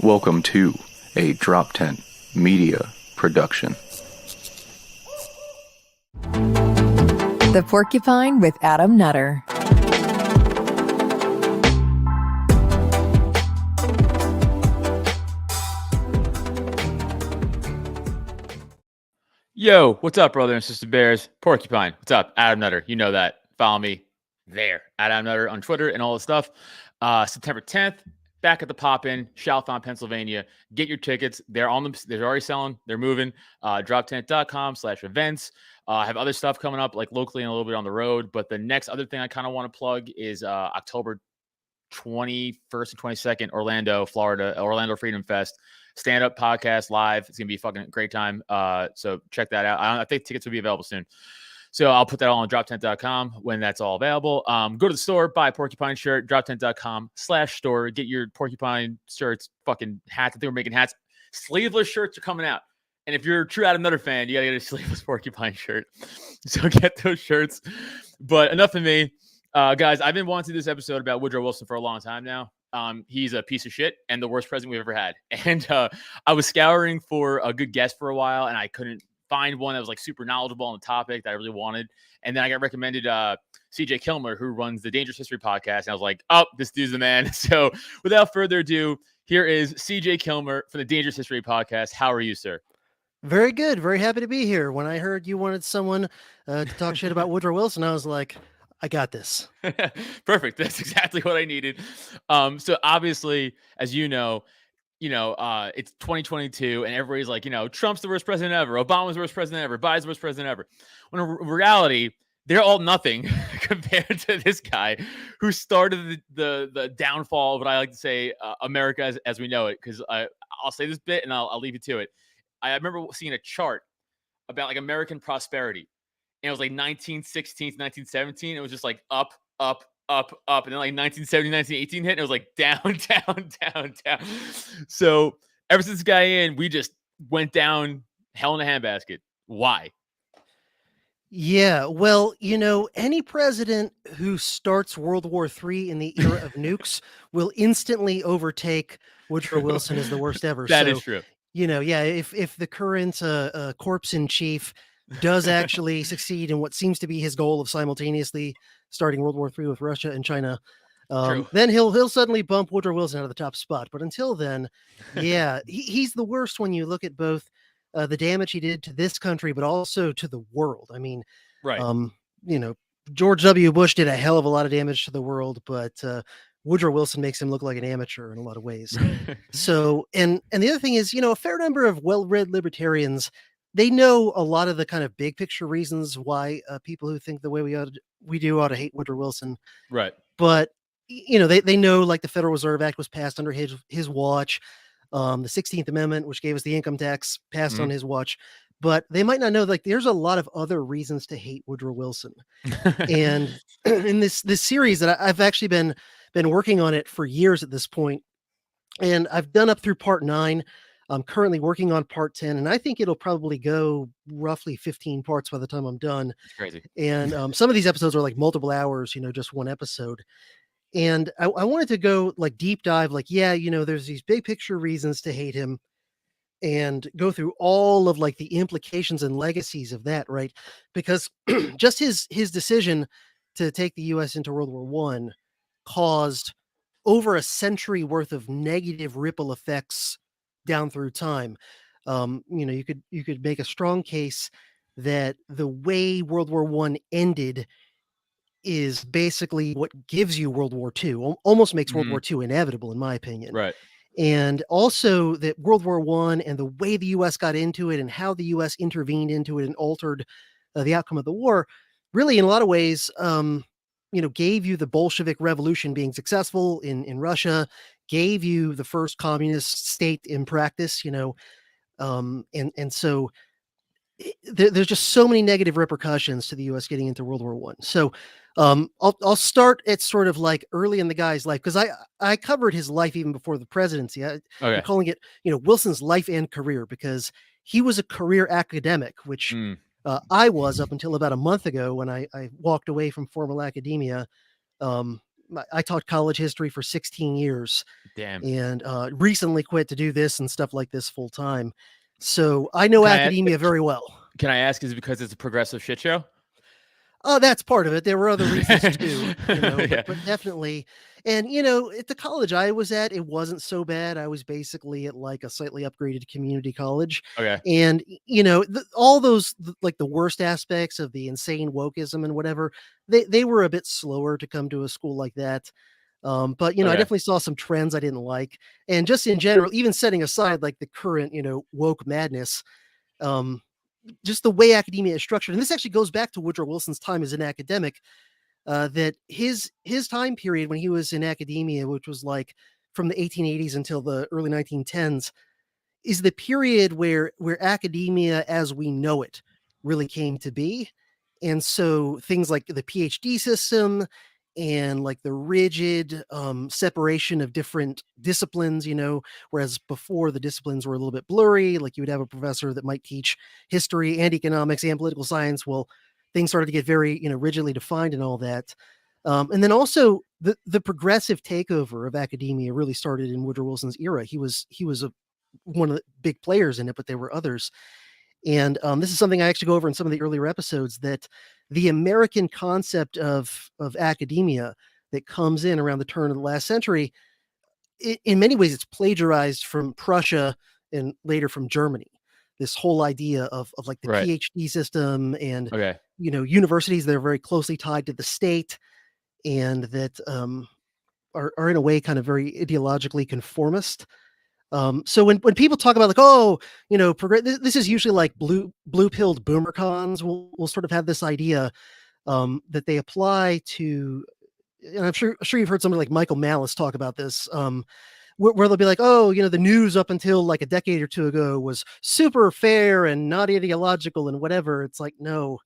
Welcome to a Drop Tent Media production. The Porcupine with Adam Nutter. Yo, what's up, brother and sister bears? Porcupine, what's up? Adam Nutter, you know that. Follow me there, at Adam Nutter on Twitter and all this stuff. September 10th, back at the Pop-In, Chalfont, Pennsylvania. Get your tickets. They're on them. They're already selling. They're moving. droptent.com/events. I have other stuff coming up, like locally and a little bit on the road. But the next other thing I kind of want to plug is October 21st and 22nd, Orlando, Florida, Orlando Freedom Fest. Stand-up podcast live. It's going to be a fucking great time. So check that out. I think tickets will be available soon. So I'll put that all on droptent.com when that's all available. Go to the store, buy a Porcupine shirt, droptent.com/store. Get your Porcupine shirts, fucking hats. I think we're making hats. Sleeveless shirts are coming out. And if you're a true Adam Nutter fan, you got to get a sleeveless Porcupine shirt. So get those shirts. But enough of me. Guys, I've been wanting to do this episode about Woodrow Wilson for a long time now. He's a piece of shit and the worst president we've ever had. And I was scouring for a good guest for a while, and I couldn't find one that was like super knowledgeable on the topic that I really wanted. And then I got recommended CJ Killmer, who runs the Dangerous History podcast. And I was like, oh, this dude's the man. So without further ado, here is CJ Killmer from the Dangerous History podcast. How are you, sir? Very good. Very happy to be here. When I heard you wanted someone to talk shit about Woodrow Wilson, I was like, I got this. Perfect. That's exactly what I needed. So obviously, as you know, it's 2022 and everybody's like, Trump's the worst president ever. Obama's the worst president ever. Biden's the worst president ever. When in reality, they're all nothing compared to this guy who started the downfall of what I like to say, America as we know it. Because I'll say this bit and I'll leave you to it. I remember seeing a chart about like American prosperity. And it was like 1916 to 1917. It was just like up, up, up, up. And then like 1970, 1918 hit. And it was like down, down, down, down. So ever since this guy in, we just went down hell in a handbasket. Why? Yeah, well, any president who starts World War III in the era of nukes will instantly overtake Woodrow Wilson as the worst ever. That is true. If the current corpse in chief does actually succeed in what seems to be his goal of simultaneously starting World War III with Russia and China, then he'll suddenly bump Woodrow Wilson out of the top spot. But until then, yeah, he's the worst when you look at both the damage he did to this country, but also to the world. I mean, right. George W. Bush did a hell of a lot of damage to the world, but Woodrow Wilson makes him look like an amateur in a lot of ways. So, and the other thing is, a fair number of well-read libertarians, they know a lot of the kind of big picture reasons why people who think the way we do ought to hate Woodrow Wilson. Right. But, they know like the Federal Reserve Act was passed under his watch. The 16th Amendment, which gave us the income tax, passed on his watch. But they might not know, like, there's a lot of other reasons to hate Woodrow Wilson. And in this series that I've actually been working on it for years at this point, and I've done up through part 9. I'm currently working on part 10, and I think it'll probably go roughly 15 parts by the time I'm done. It's crazy. And some of these episodes are like multiple hours, just one episode. And I wanted to go like deep dive, like, there's these big picture reasons to hate him and go through all of like the implications and legacies of that, right? Because just his decision to take the U.S. into World War I caused over a century worth of negative ripple effects down through time. You could make a strong case that the way World War I ended is basically what gives you World War II, almost makes World War II inevitable, in my opinion. Right. And also that World War I and the way the U.S. got into it and how the U.S. intervened into it and altered the outcome of the war, really in a lot of ways, gave you the Bolshevik Revolution being successful in Russia, gave you the first communist state in practice, and so there's just so many negative repercussions to the U.S. getting into World War I. So I'll start at sort of like early in the guy's life, because I covered his life even before the presidency. I'm calling it, Wilson's life and career, because he was a career academic, which I was up until about a month ago when I walked away from formal academia. I taught college history for 16 years Damn. and recently quit to do this and stuff like this full time. So I know academia very well. Can I ask, is it because it's a progressive shit show? Oh, that's part of it. There were other reasons too, Yeah. but definitely. And, at the college I was at, it wasn't so bad. I was basically at like a slightly upgraded community college. Okay. And, all those, like the worst aspects of the insane wokeism and whatever, they were a bit slower to come to a school like that. But, I Okay. definitely saw some trends I didn't like. And just in general, even setting aside like the current, woke madness, um, just the way academia is structured. And this actually goes back to Woodrow Wilson's time as an academic, that his time period when he was in academia, which was like from the 1880s until the early 1910s, is the period where academia as we know it really came to be. And so things like the PhD system and like the rigid separation of different disciplines, whereas before the disciplines were a little bit blurry, like you would have a professor that might teach history and economics and political science. Well, things started to get very, rigidly defined and all that. And then also the progressive takeover of academia really started in Woodrow Wilson's era. He was one of the big players in it, but there were others. And this is something I actually go over in some of the earlier episodes, that the American concept of academia that comes in around the turn of the last century, in many ways, it's plagiarized from Prussia and later from Germany. This whole idea of like the Right. PhD system and, Okay. universities that are very closely tied to the state and that are in a way kind of very ideologically conformist. So when people talk about like, oh, this is usually like blue pilled boomer cons will sort of have this idea that they apply to, and I'm sure you've heard somebody like Michael Malice talk about this, where they'll be like, oh, the news up until like a decade or two ago was super fair and not ideological and whatever. It's like, no,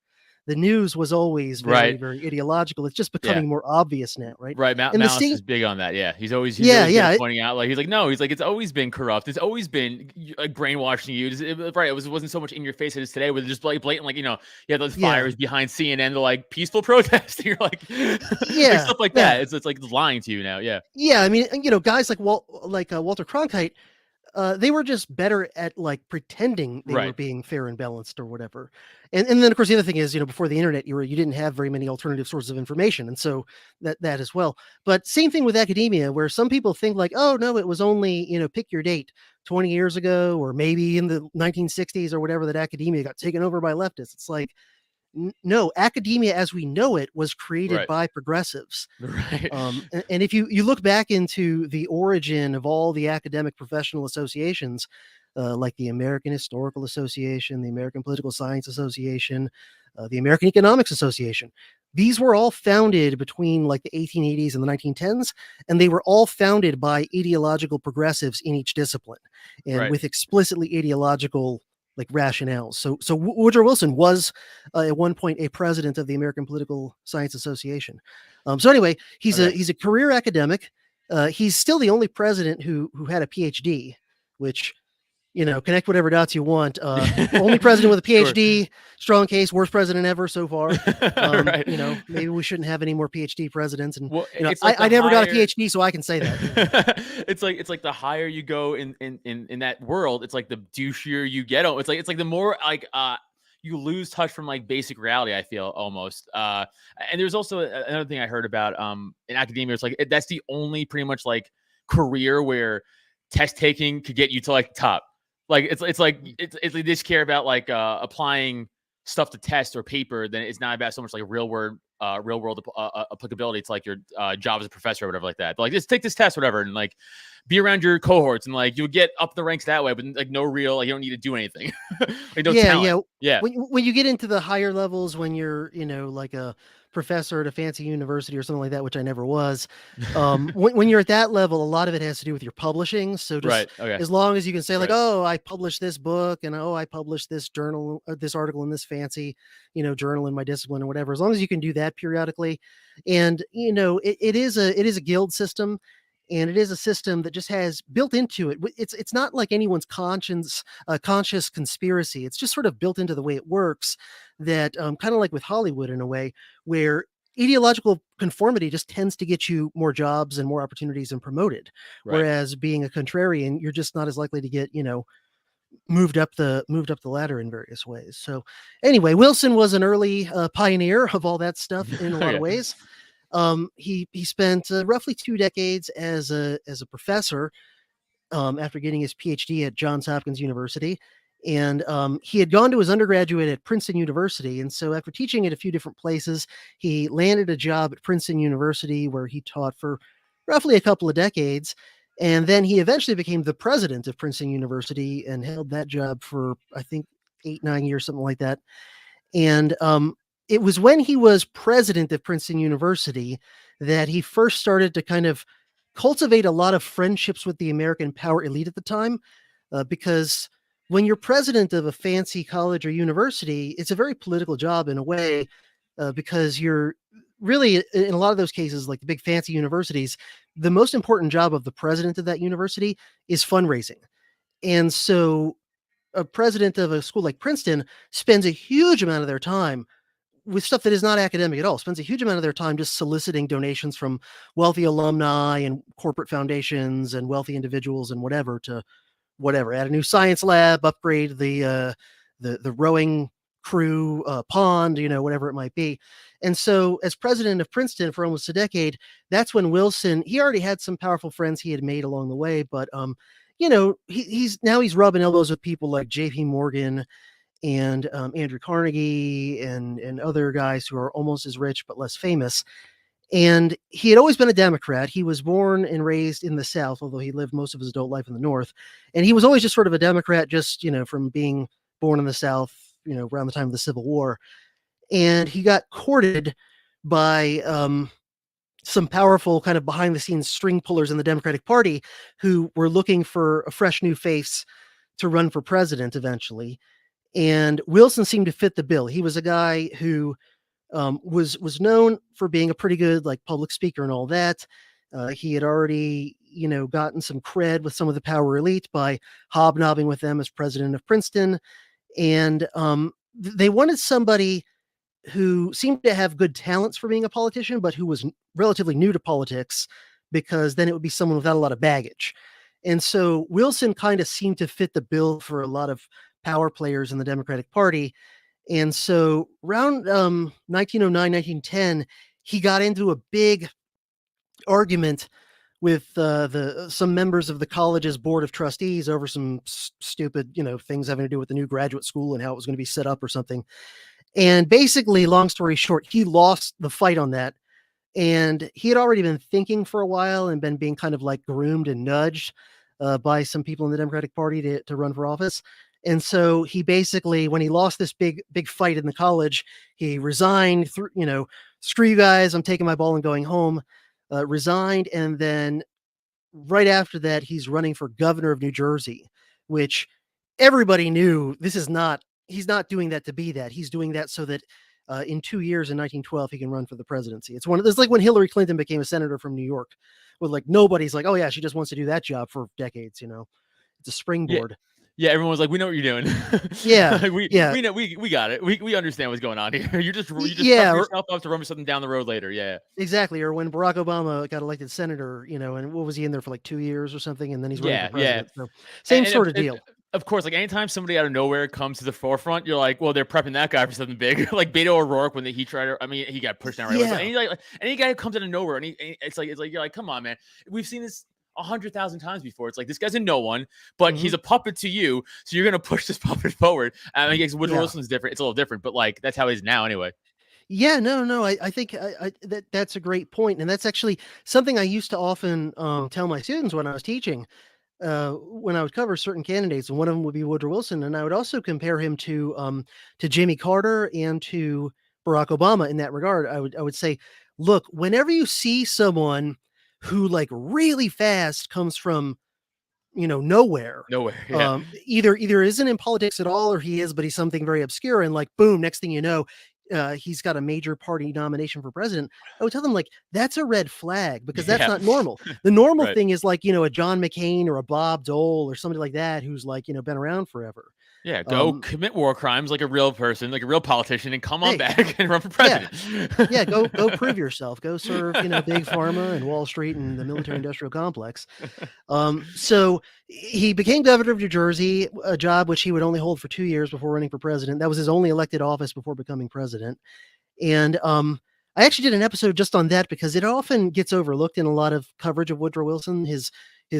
the news was always very, Right. very ideological. It's just becoming Yeah. more obvious now, right? Right. And the Malice same, is big on that. Yeah. He's always yeah, been pointing out, like, he's like, no, he's like, it's always been corrupt. It's always been like brainwashing you. Right. It wasn't so much in your face as it is today, with just like blatant, like, you have those Yeah. fires behind CNN, the like peaceful protest. You're like, Yeah, like stuff like yeah. that. It's like lying to you now. Yeah. Yeah, I mean, guys like Walter Cronkite, they were just better at like pretending they were Right. being fair and balanced or whatever. And then of course the other thing is, before the internet era, you didn't have very many alternative sources of information, and so that as well. But same thing with academia, where some people think like, oh no, it was only pick your date, 20 years ago, or maybe in the 1960s or whatever, that academia got taken over by leftists. It's like, no, academia as we know it was created Right. by progressives. Right. And if you look back into the origin of all the academic professional associations, like the American Historical Association, the American Political Science Association, the American Economics Association, these were all founded between like the 1880s and the 1910s, and they were all founded by ideological progressives in each discipline, and Right. with explicitly ideological like rationales. So Woodrow Wilson was at one point a president of the American Political Science Association. So anyway, he's Okay. a career academic. He's still the only president who had a PhD, which, connect whatever dots you want. Only president with a Sure. PhD, strong case, worst president ever so far. Right. Maybe we shouldn't have any more PhD presidents. And Well, it's like I the never got a higher- PhD, so I can say that. It's like the higher you go in that world, it's like the douchier you get. It's like the more like you lose touch from like basic reality, I feel, almost. And there's also another thing I heard about in academia. It's like that's the only pretty much like career where test taking could get you to like top. Like it's like they just care about like applying stuff to test or paper. Then it's not about so much like real world applicability. It's like your job as a professor or whatever like that. But like, just take this test, whatever, and like be around your cohorts, and like you'll get up the ranks that way. But like no real, like you don't need to do anything. Like no talent. Yeah. When you get into the higher levels, when you're like a professor at a fancy university or something like that, which I never was, when you're at that level, a lot of it has to do with your publishing. So just Right. Okay. as long as you can say like, Right. oh, I published this book, and oh, I published this journal, this article in this fancy journal in my discipline or whatever, as long as you can do that periodically. And it is a guild system, and it is a system that just has built into it. It's not like anyone's conscious conspiracy. It's just sort of built into the way it works, that kind of like with Hollywood in a way, where ideological conformity just tends to get you more jobs and more opportunities and promoted. Right. Whereas being a contrarian, you're just not as likely to get, moved up the ladder in various ways. So anyway, Wilson was an early pioneer of all that stuff in a lot of ways. He spent roughly 2 decades as a professor after getting his PhD at Johns Hopkins University. And he had gone to his undergraduate at Princeton University. And so after teaching at a few different places, he landed a job at Princeton University where he taught for roughly a couple of decades. And then he eventually became the president of Princeton University and held that job for, I think, 8-9 years, something like that. And it was when he was president of Princeton University that he first started to kind of cultivate a lot of friendships with the American power elite at the time, because when you're president of a fancy college or university, it's a very political job in a way, because you're really, in a lot of those cases, like the big fancy universities, the most important job of the president of that university is fundraising. And so a president of a school like Princeton spends a huge amount of their time with stuff that is not academic at all, spends a huge amount of their time just soliciting donations from wealthy alumni and corporate foundations and wealthy individuals and whatever to add a new science lab, upgrade the rowing crew pond, whatever it might be. And so as president of Princeton for almost a decade, that's when Wilson, he already had some powerful friends he had made along the way, but he's rubbing elbows with people like JP Morgan and Andrew Carnegie and other guys who are almost as rich but less famous. And he had always been a Democrat. He was born and raised in the South, although he lived most of his adult life in the North. And he was always just sort of a Democrat, just, from being born in the South, around the time of the Civil War. And he got courted by some powerful kind of behind the scenes string pullers in the Democratic Party who were looking for a fresh new face to run for president eventually. And Wilson seemed to fit the bill. He was a guy who was known for being a pretty good public speaker and all that. He had already, gotten some cred with some of the power elite by hobnobbing with them as president of Princeton. And they wanted somebody who seemed to have good talents for being a politician, but who was relatively new to politics, because then it would be someone without a lot of baggage. And so Wilson kind of seemed to fit the bill for a lot of power players in the Democratic Party. And so around 1909, 1910, he got into a big argument with some members of the college's board of trustees over some stupid, things having to do with the new graduate school and how it was going to be set up or something. And basically, long story short, he lost the fight on that. And he had already been thinking for a while and been being kind of groomed and nudged by some people in the Democratic Party to run for office. And so he basically, when he lost this big fight in the college, he resigned, screw you guys, I'm taking my ball and going home, resigned. And then right after that, he's running for governor of New Jersey, which everybody knew he's not doing that to be that. He's doing that so that in 2 years in 1912, he can run for the presidency. It's like when Hillary Clinton became a senator from New York, with nobody's like, oh yeah, she just wants to do that job for decades. It's a springboard. Yeah, everyone's like, we know what you're doing. Yeah, we know, we got it. We understand what's going on here. You just yeah, yourself up to run something down the road later. Yeah, exactly. Or when Barack Obama got elected senator, and what was he in there for 2 years or something, and then he's running for president. So same sort of deal. Of course, anytime somebody out of nowhere comes to the forefront, you're like, well, they're prepping that guy for something big. Like Beto O'Rourke when he tried to, he got pushed down right away. Yeah. Any guy who comes out of nowhere, and it's like you're like, come on, man, we've seen this 100,000 times before. It's like, this guy's a no one, but he's a puppet to you, so you're gonna push this puppet forward. I guess Woodrow Wilson's different. It's a little different, but that's how he is now anyway. Yeah, no. I think that's a great point, and that's actually something I used to often tell my students when I was teaching. When I would cover certain candidates, and one of them would be Woodrow Wilson, and I would also compare him to Jimmy Carter and to Barack Obama in that regard. I would say, look, whenever you see someone who really fast comes from nowhere, yeah. Either isn't in politics at all, or he is, but he's something very obscure, and boom, next thing you know, he's got a major party nomination for president. I would tell them that's a red flag, because that's not normal. The normal thing is a John McCain or a Bob Dole or somebody like that who's been around forever. Yeah, go commit war crimes like a real person, like a real politician, and come on Hey, back and run for president. yeah, go prove yourself. Go serve, big pharma and Wall Street and the military-industrial complex. So he became governor of New Jersey, a job which he would only hold for 2 years before running for president. That was his only elected office before becoming president. And I actually did an episode just on that because it often gets overlooked in a lot of coverage of Woodrow Wilson, his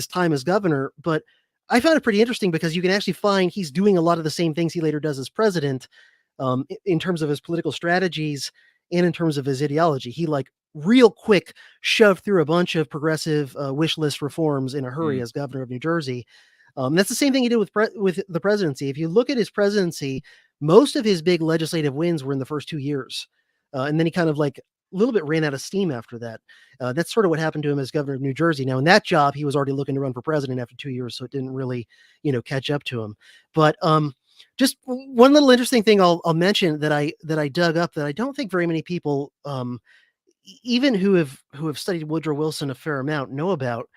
time as governor. But I found it pretty interesting because you can actually find he's doing a lot of the same things he later does as president, in terms of his political strategies and in terms of his ideology. He real quick shoved through a bunch of progressive wish list reforms in a hurry as governor of New Jersey. That's the same thing he did with the presidency. If you look at his presidency, most of his big legislative wins were in the first 2 years. And then he kind of a little bit ran out of steam after that. That's sort of what happened to him as governor of New Jersey. Now, in that job, he was already looking to run for president after 2 years, so it didn't really, catch up to him. But just one little interesting thing I'll mention that I dug up that I don't think very many people, even who have studied Woodrow Wilson a fair amount, know about.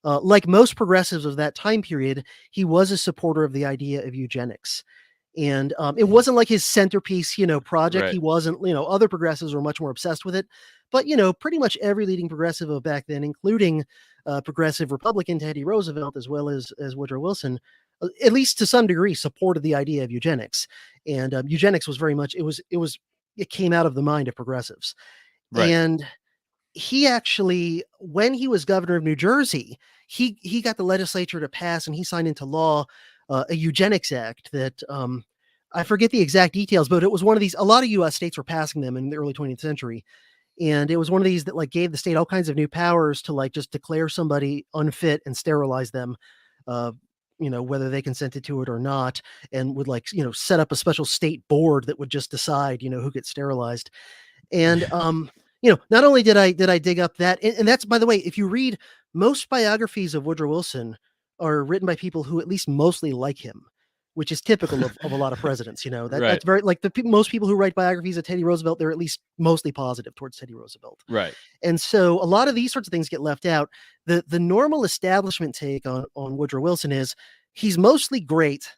Like most progressives of that time period, he was a supporter of the idea of eugenics. And it wasn't like his centerpiece, project. Right. He wasn't, other progressives were much more obsessed with it. But, pretty much every leading progressive of back then, including progressive Republican Teddy Roosevelt, as well as Woodrow Wilson, at least to some degree, supported the idea of eugenics. And eugenics was very much, it came out of the mind of progressives. Right. And he actually, when he was governor of New Jersey, he got the legislature to pass and he signed into law a eugenics act that I forget the exact details, but it was one of these. A lot of U.S. states were passing them in the early 20th century, and it was one of these that gave the state all kinds of new powers to just declare somebody unfit and sterilize them, whether they consented to it or not, and would set up a special state board that would just decide who gets sterilized. And not only did I dig up that, and that's, by the way, if you read most biographies of Woodrow Wilson are written by people who at least mostly like him, which is typical of a lot of presidents. Right. That's very most people who write biographies of Teddy Roosevelt, they're at least mostly positive towards Teddy Roosevelt. Right. And so a lot of these sorts of things get left out. The normal establishment take on Woodrow Wilson is he's mostly great,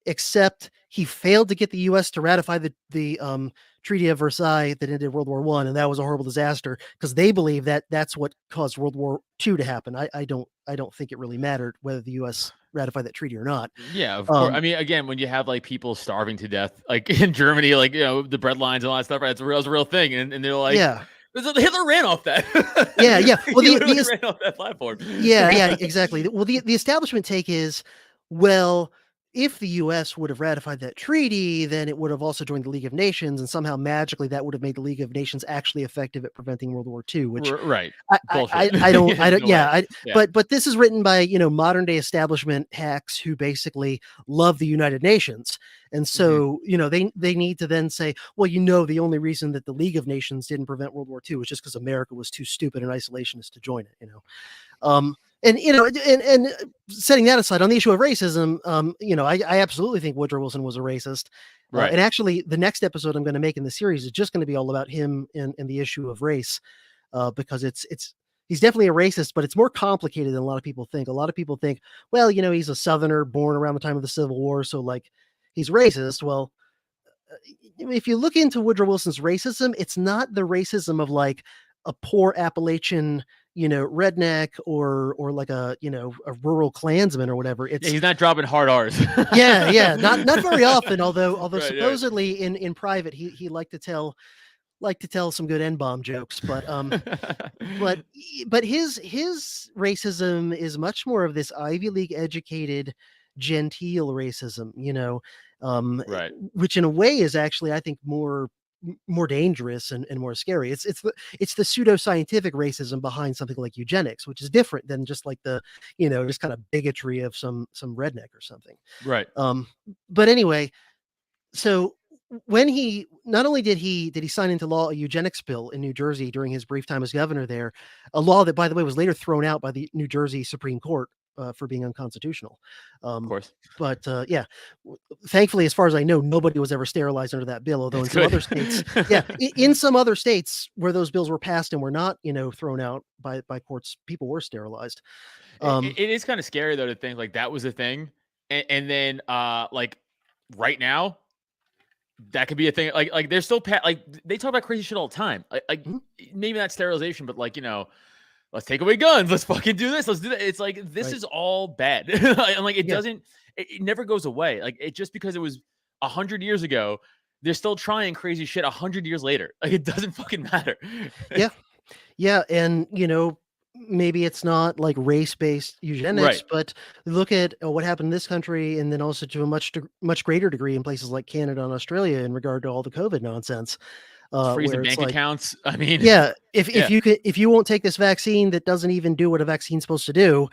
except he failed to get the U.S. to ratify the Treaty of Versailles that ended World War I, and that was a horrible disaster because they believe that that's what caused World War II to happen. I don't think it really mattered whether the U.S. ratified that treaty or not. Yeah, of course. I mean, again, when you have people starving to death, like in Germany, the bread lines and all that stuff, right? It's a real thing, and they're like, yeah. Hitler ran off that. Yeah. Well, he ran off that platform. Yeah, exactly. Well, the establishment take is, well, if the U.S. would have ratified that treaty, then it would have also joined the League of Nations, and somehow magically that would have made the League of Nations actually effective at preventing World War II. Which right, I don't. No But this is written by modern day establishment hacks who basically love the United Nations, and so they need to then say, well, the only reason that the League of Nations didn't prevent World War II was just because America was too stupid and isolationist to join it. And setting that aside, on the issue of racism, I absolutely think Woodrow Wilson was a racist. Right. And actually, the next episode I'm going to make in the series is just going to be all about him and the issue of race, because he's definitely a racist, but it's more complicated than a lot of people think. A lot of people think, well, he's a Southerner born around the time of the Civil War, so he's racist. Well, if you look into Woodrow Wilson's racism, it's not the racism of a poor Appalachian redneck or a rural Klansman or whatever. He's not dropping hard R's. yeah, not very often. Although Right, supposedly in private he liked to tell some good N-bomb jokes, but his racism is much more of this Ivy League educated genteel racism, right, which in a way is actually, I think, more dangerous and more scary. It's the pseudoscientific racism behind something like eugenics, which is different than just the just kind of bigotry of some redneck or something. Right. But anyway, so when he not only did he sign into law a eugenics bill in New Jersey during his brief time as governor there, a law that, by the way, was later thrown out by the New Jersey Supreme Court for being unconstitutional. Of course. But thankfully, as far as I know, nobody was ever sterilized under that bill. Although in some other states, in some other states where those bills were passed and were not, thrown out by courts, people were sterilized. It is kind of scary though to think that was a thing, and then like right now, that could be a thing. Like they're still like they talk about crazy shit all the time. Like maybe not sterilization, but like, you know, let's take away guns. Let's fucking do this. Let's do that. It's like this is all bad. And like it doesn't. It never goes away. Like it just because it was 100 years ago, they're still trying crazy shit 100 years later. Like it doesn't fucking matter. Yeah, and you know, maybe it's not like race-based eugenics, but look at what happened in this country, and then also to a much greater degree in places like Canada and Australia in regard to all the COVID nonsense. Freezing where it's bank like, accounts. I mean, if you won't take this vaccine that doesn't even do what a vaccine's supposed to do,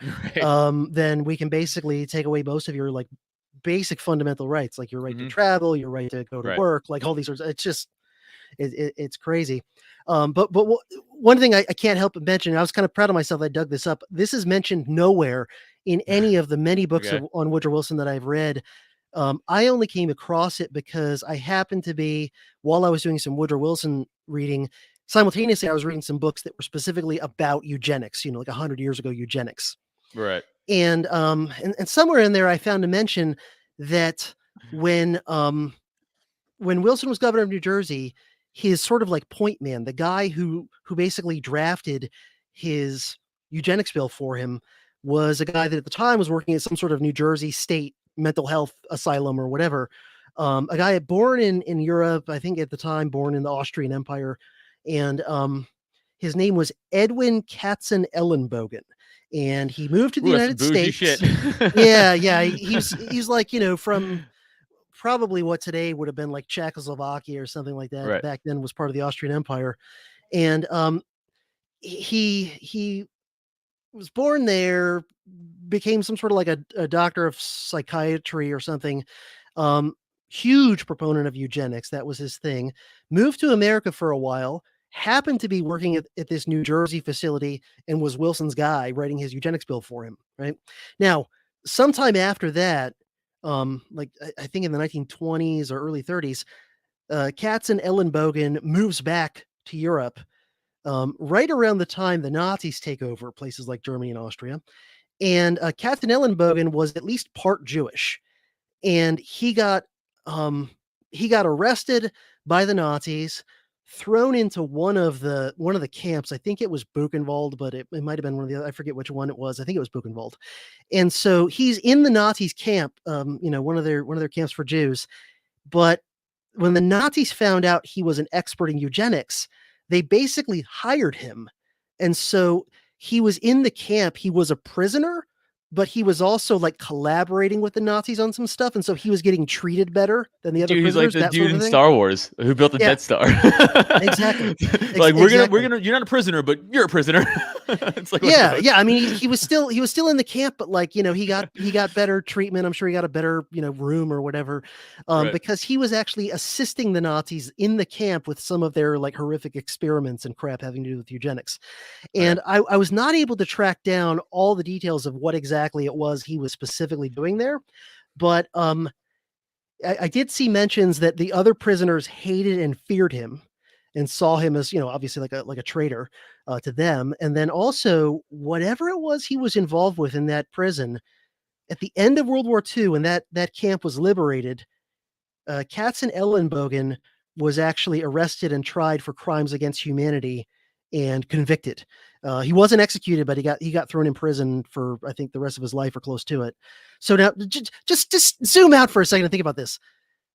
then we can basically take away most of your like basic fundamental rights, like your right to travel, your right to go to work, like all these. It's just it's crazy. But one thing I can't help but mention, I was kind of proud of myself. I dug this up. This is mentioned nowhere in any of the many books on Woodrow Wilson that I've read. I only came across it because I happened to be, while I was doing some Woodrow Wilson reading, simultaneously I was reading some books that were specifically about eugenics, you know, like 100 years ago eugenics. Right. And somewhere in there I found a mention that when Wilson was governor of New Jersey, his sort of like point man, the guy who basically drafted his eugenics bill for him, was a guy that at the time was working at some sort of New Jersey state mental health asylum or whatever. A guy born in Europe, I think at the time born in the Austrian Empire. And his name was Edwin Katzenellenbogen. And he moved to the United States. Shit. Yeah. He's like, you know, from probably what today would have been like Czechoslovakia or something like that. Back then was part of the Austrian Empire. And he was born there, became some sort of like a doctor of psychiatry or something. Huge proponent of eugenics. That was his thing. Moved to America for a while, happened to be working at this New Jersey facility, and was Wilson's guy writing his eugenics bill for him. Right now, sometime after that, like I think in the 1920s or early 30s, Katzenellenbogen moves back to Europe, right around the time the Nazis take over places like Germany and Austria. And Katzenellenbogen was at least part Jewish, and he got arrested by the Nazis, thrown into one of the camps. I think it was Buchenwald, but it might have been one of the other. I forget which one it was. I think it was Buchenwald. And so he's in the Nazis camp, you know, one of their camps for Jews. But when the Nazis found out he was an expert in eugenics, they basically hired him. And so he was in the camp. He was a prisoner, but he was also like collaborating with the Nazis on some stuff. And so he was getting treated better than the other prisoners. He's like the dude in Star Wars who built the Death Star. Exactly. Like we're gonna, you're not a prisoner, but you're a prisoner. It's like, yeah. I mean, he was still in the camp, but like, you know, he got better treatment. I'm sure he got a better, you know, room or whatever, because he was actually assisting the Nazis in the camp with some of their like horrific experiments and crap having to do with eugenics. And I was not able to track down all the details of what exactly it was he was specifically doing there, but I did see mentions that the other prisoners hated and feared him and saw him as, you know, obviously like a traitor to them. And then also whatever it was he was involved with in that prison at the end of World War II, when that camp was liberated, Katzenellenbogen was actually arrested and tried for crimes against humanity and convicted. He wasn't executed, but he got thrown in prison for, I think, the rest of his life or close to it. So now just zoom out for a second and think about this.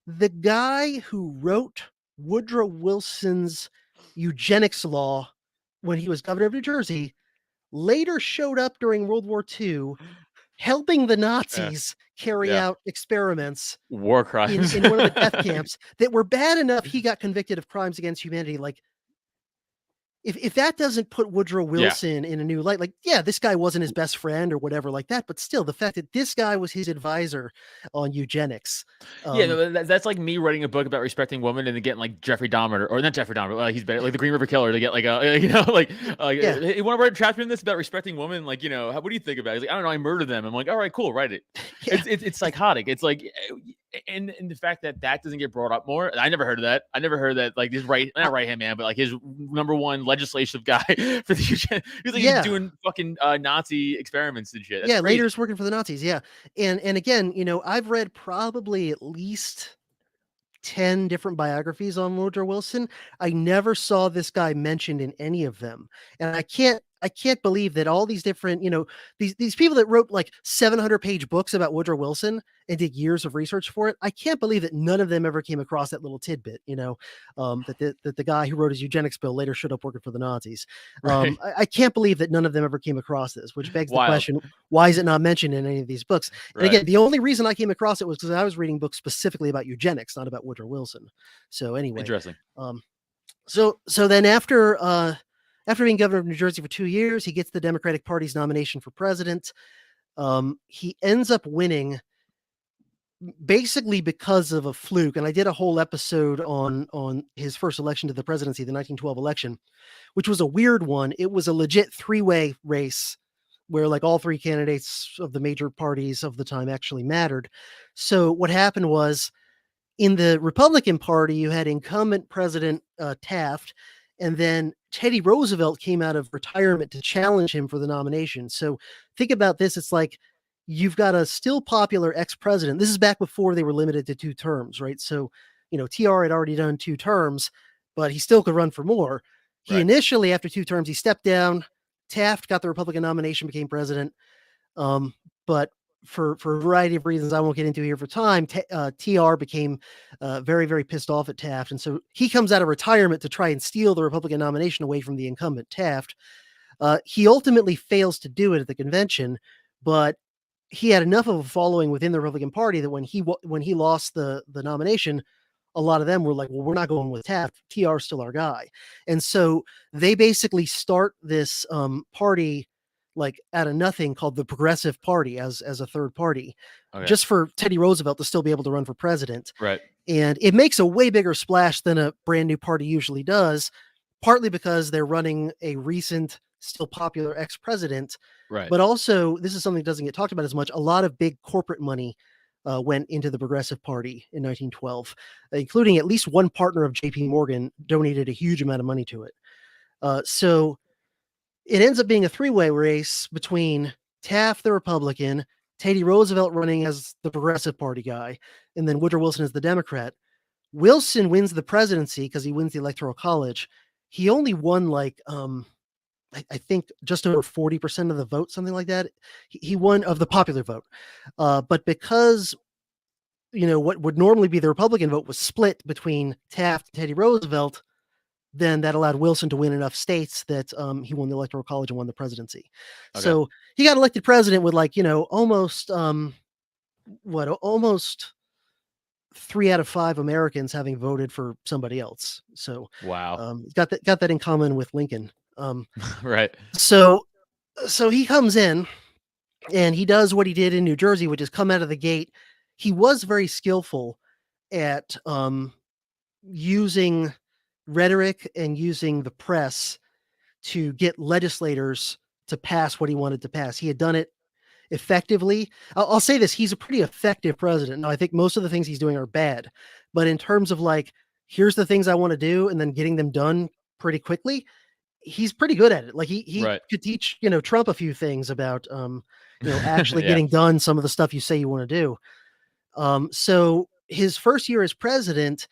The guy who wrote Woodrow Wilson's eugenics law when he was governor of New Jersey later showed up during World War II, helping the Nazis carry out experiments, war crimes in one of the death camps that were bad enough he got convicted of crimes against humanity. Like, if that doesn't put Woodrow Wilson in a new light, like, this guy wasn't his best friend or whatever like that, but still the fact that this guy was his advisor on eugenics. That's like me writing a book about respecting women and then getting like Jeffrey Dahmer, or not Jeffrey Dahmer, like he's better, like the Green River Killer, to get like a, you know, like, you want to write a chapter in this about respecting women? Like, you know, what do you think about it? He's like, I don't know, I murdered them. I'm like, all right, cool, write it. It's psychotic. It's like, and the fact that doesn't get brought up more. I never heard of that. I never heard that, like, this not right hand man, but like his number one legislative guy for the he's like, he's doing fucking Nazi experiments and shit. That's crazy. Later is working for the Nazis. Yeah. And again, I've read probably at least 10 different biographies on Woodrow Wilson. I never saw this guy mentioned in any of them. And I can't believe that all these different, these people that wrote like 700-page books about Woodrow Wilson and did years of research for it. I can't believe that none of them ever came across that little tidbit, that the guy who wrote his eugenics bill later showed up working for the Nazis. Right. I can't believe that none of them ever came across this, which begs the question, why is it not mentioned in any of these books? And again, the only reason I came across it was because I was reading books specifically about eugenics, not about Woodrow Wilson. So anyway, interesting. So then after being governor of New Jersey for 2 years, he gets the Democratic Party's nomination for president. He ends up winning basically because of a fluke. And I did a whole episode on his first election to the presidency, the 1912 election, which was a weird one. It was a legit 3-way race where like all 3 candidates of the major parties of the time actually mattered. So what happened was, in the Republican Party, you had incumbent President Taft, and then Teddy Roosevelt came out of retirement to challenge him for the nomination. So think about this. It's like you've got a still popular ex-president. This is back before they were limited to 2 terms, right? So, TR had already done 2 terms, but he still could run for more. He initially, after 2 terms, he stepped down. Taft got the Republican nomination, became president. But for a variety of reasons I won't get into here for time, TR became very, very pissed off at Taft. And so he comes out of retirement to try and steal the Republican nomination away from the incumbent Taft. He ultimately fails to do it at the convention, but he had enough of a following within the Republican Party that when he lost the nomination, a lot of them were like, well, we're not going with Taft. TR is still our guy. And so they basically start this party like out of nothing called the Progressive Party as a third party, just for Teddy Roosevelt to still be able to run for president. Right. And it makes a way bigger splash than a brand new party usually does, partly because they're running a recent, still popular ex-president. Right. But also, this is something that doesn't get talked about as much. A lot of big corporate money went into the Progressive Party in 1912, including at least one partner of JP Morgan donated a huge amount of money to it. So it ends up being a 3-way race between Taft, the Republican, Teddy Roosevelt running as the Progressive Party guy, and then Woodrow Wilson as the Democrat. Wilson wins the presidency because he wins the Electoral College. He only won like, I think just over 40% of the vote, something like that. He won of the popular vote. But because, what would normally be the Republican vote was split between Taft and Teddy Roosevelt, then that allowed Wilson to win enough states that he won the Electoral College and won the presidency. Okay. So he got elected president with like, almost 3 out of 5 Americans having voted for somebody else. So wow, got that in common with Lincoln. Right. So he comes in and he does what he did in New Jersey, which is come out of the gate. He was very skillful at using rhetoric and using the press to get legislators to pass what he wanted to pass. He had done it effectively. I'll say this, he's a pretty effective president. Now, I think most of the things he's doing are bad, but in terms of like, here's the things I want to do and then getting them done pretty quickly, he's pretty good at it. Like he could teach, Trump a few things about, actually getting done some of the stuff you say you want to do. So his first year as president,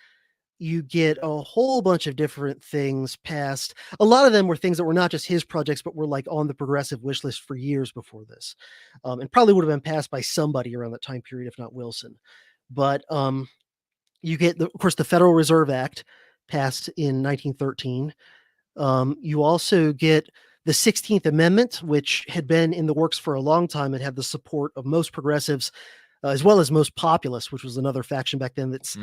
you get a whole bunch of different things passed. A lot of them were things that were not just his projects, but were like on the progressive wish list for years before this. And probably would have been passed by somebody around that time period, if not Wilson. But you get, of course, the Federal Reserve Act passed in 1913. You also get the 16th Amendment, which had been in the works for a long time and had the support of most progressives, as well as most populists, which was another faction back then that's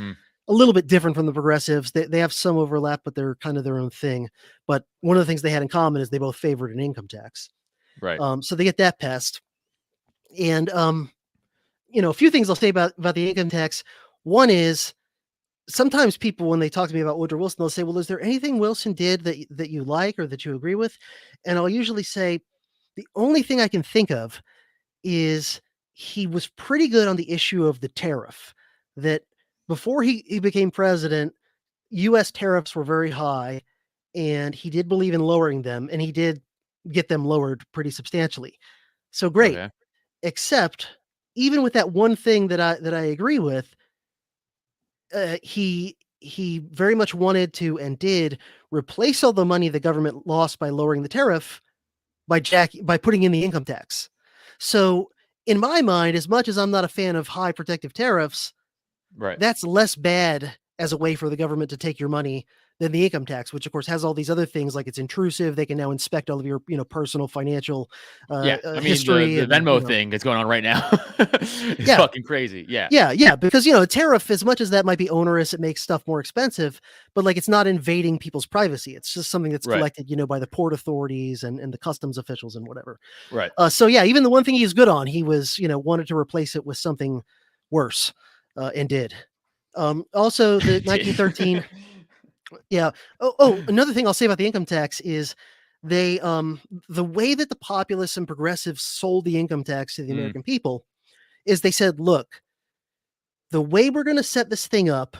a little bit different from the progressives. They have some overlap, but they're kind of their own thing. But one of the things they had in common is they both favored an income tax. Right. So they get that passed. And, a few things I'll say about the income tax. One is, sometimes people, when they talk to me about Woodrow Wilson, they'll say, well, is there anything Wilson did that you like or that you agree with? And I'll usually say, the only thing I can think of is he was pretty good on the issue of the tariff. that before he became president, U.S. tariffs were very high, and he did believe in lowering them, and he did get them lowered pretty substantially. So great. Okay. Except even with that one thing that I agree with, he very much wanted to and did replace all the money the government lost by lowering the tariff by putting in the income tax. So in my mind, as much as I'm not a fan of high protective tariffs, Right. that's less bad as a way for the government to take your money than the income tax, which of course has all these other things like it's intrusive. They can now inspect all of your, personal financial Yeah. I mean, history the and, Venmo thing that's going on right now is Yeah. fucking crazy. Yeah. Yeah, because a tariff, as much as that might be onerous, it makes stuff more expensive, but like it's not invading people's privacy. It's just something that's Right. collected, by the port authorities and the customs officials and whatever. Right. So yeah, even the one thing he's good on, he was, wanted to replace it with something worse, and did. Also the 1913. Yeah. Another thing I'll say about the income tax is they, the way that the populists and progressives sold the income tax to the Mm. American people is they said, look, the way we're going to set this thing up,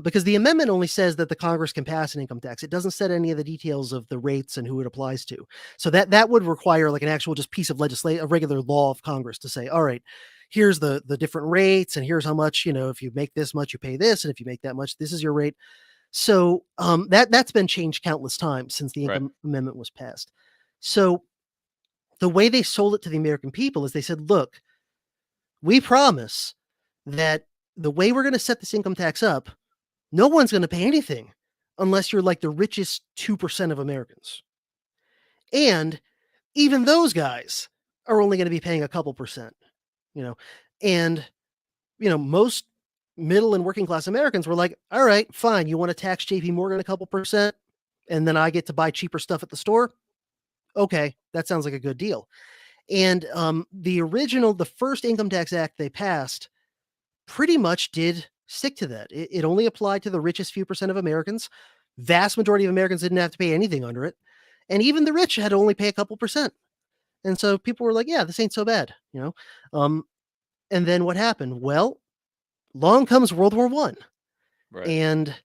because the amendment only says that the Congress can pass an income tax. It doesn't set any of the details of the rates and who it applies to. So that would require like an actual just piece of legislation, a regular law of Congress to say, all right, here's the different rates, and here's how much, if you make this much, you pay this, and if you make that much, this is your rate. So that's been changed countless times since the income amendment was passed. So the way they sold it to the American people is they said, look, we promise that the way we're going to set this income tax up, no one's going to pay anything unless you're like the richest 2% of Americans. And even those guys are only going to be paying a couple percent, and, most middle and working class Americans were like, all right, fine. You want to tax JP Morgan a couple percent and then I get to buy cheaper stuff at the store? Okay. That sounds like a good deal. And the first income tax act they passed pretty much did stick to that. It only applied to the richest few percent of Americans. Vast majority of Americans didn't have to pay anything under it. And even the rich had to only pay a couple percent. And so people were like, yeah, this ain't so bad, and then what happened? Well, along comes World War I. Right. And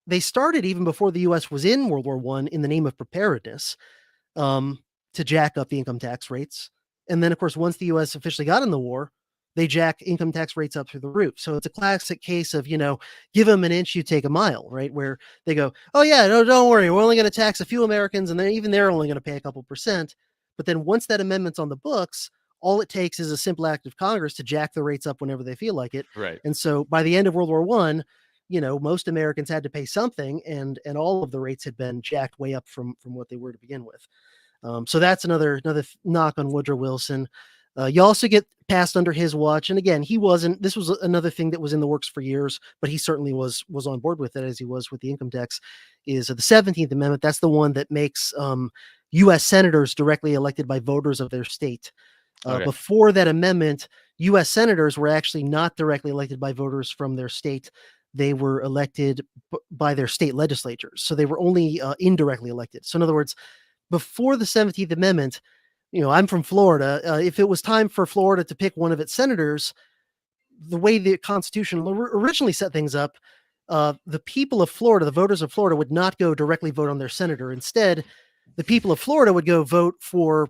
they started even before the U.S. was in World War I in the name of preparedness, to jack up the income tax rates. And then, of course, once the U.S. officially got in the war, they jack income tax rates up through the roof. So it's a classic case of, give them an inch, you take a mile, right? Where they go, oh yeah, no, don't worry. We're only going to tax a few Americans. And then even they're only going to pay a couple percent. But then once that amendment's on the books, all it takes is a simple act of Congress to jack the rates up whenever they feel like it. Right. And so by the end of World War I, most Americans had to pay something, and all of the rates had been jacked way up from what they were to begin with. So that's another knock on Woodrow Wilson. You also get passed under his watch. And again, this was another thing that was in the works for years, but he certainly was on board with it, as he was with the income tax, is the 17th Amendment. That's the one that makes U.S. senators directly elected by voters of their state. Okay. Before that amendment, U.S. senators were actually not directly elected by voters from their state. They were elected by their state legislatures. So they were only indirectly elected. So in other words, before the 17th Amendment, I'm from Florida. If it was time for Florida to pick one of its senators, the way the Constitution originally set things up, the people of Florida, the voters of Florida, would not go directly vote on their senator. Instead, the people of Florida would go vote for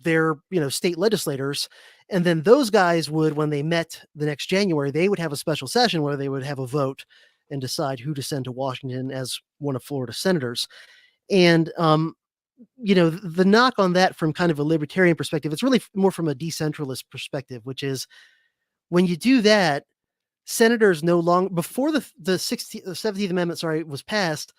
their, state legislators. And then those guys would, when they met the next January, they would have a special session where they would have a vote and decide who to send to Washington as one of Florida's senators. And, the knock on that from kind of a libertarian perspective, it's really more from a decentralist perspective, which is when you do that, senators no longer, before the 17th Amendment, was passed,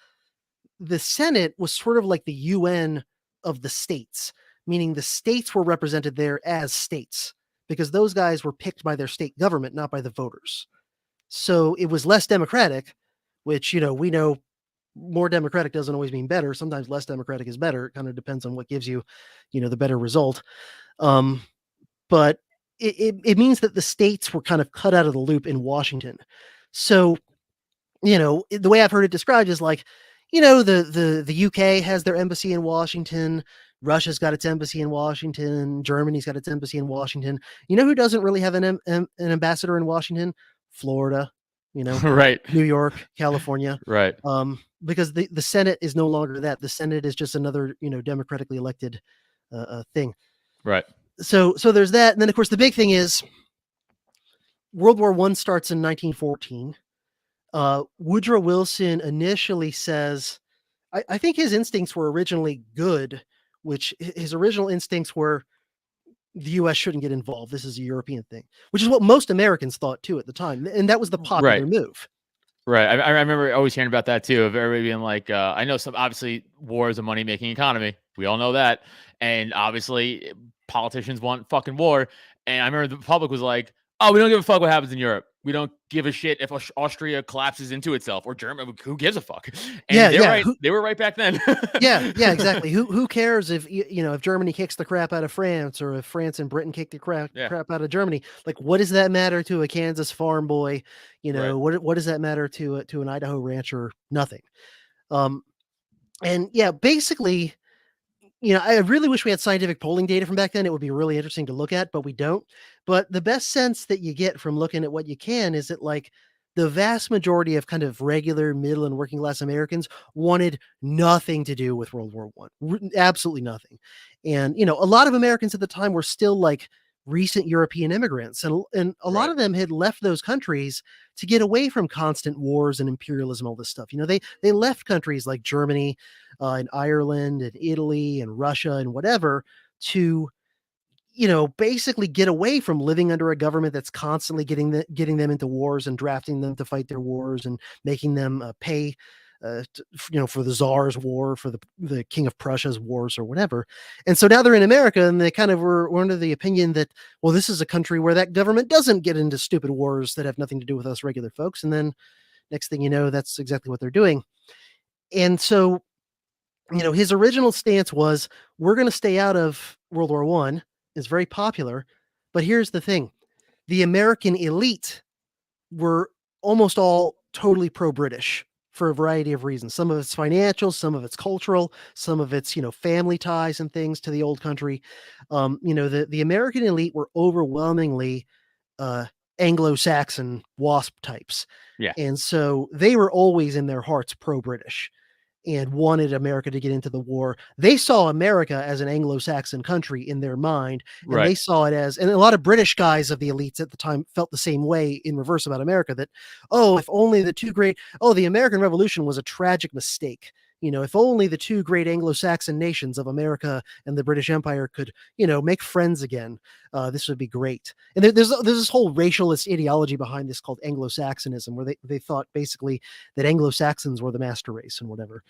the Senate was sort of like the UN of the states, meaning the states were represented there as states because those guys were picked by their state government, not by the voters. So it was less democratic, which, we know more democratic doesn't always mean better. Sometimes less democratic is better. It kind of depends on what gives you, the better result. But it means that the states were kind of cut out of the loop in Washington. So, the way I've heard it described is like, the UK has their embassy in Washington. Russia's got its embassy in Washington. Germany's got its embassy in Washington. You know who doesn't really have an ambassador in Washington? Florida. Right. New York, California. Right. Because the Senate is no longer that. The Senate is just another, democratically elected thing. Right. So there's that. And then, of course, the big thing is World War I starts in 1914. Woodrow Wilson initially says, I think his instincts were originally good, which his original instincts were the U.S. shouldn't get involved. This is a European thing, which is what most Americans thought too at the time. And that was the popular move. Right. I remember always hearing about that too, of everybody being like, I know obviously war is a money making economy. We all know that. And obviously politicians want fucking war. And I remember the public was like, oh, we don't give a fuck what happens in Europe. We don't give a shit if Austria collapses into itself or Germany. Who gives a fuck? And right. They were right back then. yeah, exactly. Who cares if if Germany kicks the crap out of France, or if France and Britain kick the crap out of Germany? Like, what does that matter to a Kansas farm boy? Right. What does that matter to an Idaho rancher? Nothing. And yeah, basically, I really wish we had scientific polling data from back then. It would be really interesting to look at, but we don't. But the best sense that you get from looking at what you can is that, like, the vast majority of kind of regular middle and working class Americans wanted nothing to do with World War I. Absolutely nothing. And, a lot of Americans at the time were still like recent European immigrants. And a lot of them had left those countries to get away from constant wars and imperialism, all this stuff. They left countries like Germany and Ireland and Italy and Russia and whatever to, basically get away from living under a government that's constantly getting them into wars and drafting them to fight their wars and making them pay, for the Tsar's war, for the King of Prussia's wars or whatever. And so now they're in America, and they kind of were under the opinion that, well, this is a country where that government doesn't get into stupid wars that have nothing to do with us regular folks. And then next thing you know, that's exactly what they're doing. And so, his original stance was, we're going to stay out of World War I. It's very popular. But here's the thing. The American elite were almost all totally pro-British for a variety of reasons. Some of it's financial, some of it's cultural, some of it's, family ties and things to the old country. The American elite were overwhelmingly Anglo-Saxon WASP types. Yeah. And so they were always in their hearts pro-British and wanted America to get into the war. They saw America as an Anglo-Saxon country in their mind. And they saw it as, and a lot of British guys of the elites at the time felt the same way in reverse about America, that, if only the American Revolution was a tragic mistake. If only the two great Anglo-Saxon nations of America and the British Empire could, make friends again, this would be great. And there's this whole racialist ideology behind this called Anglo-Saxonism, where they thought basically that Anglo-Saxons were the master race and whatever.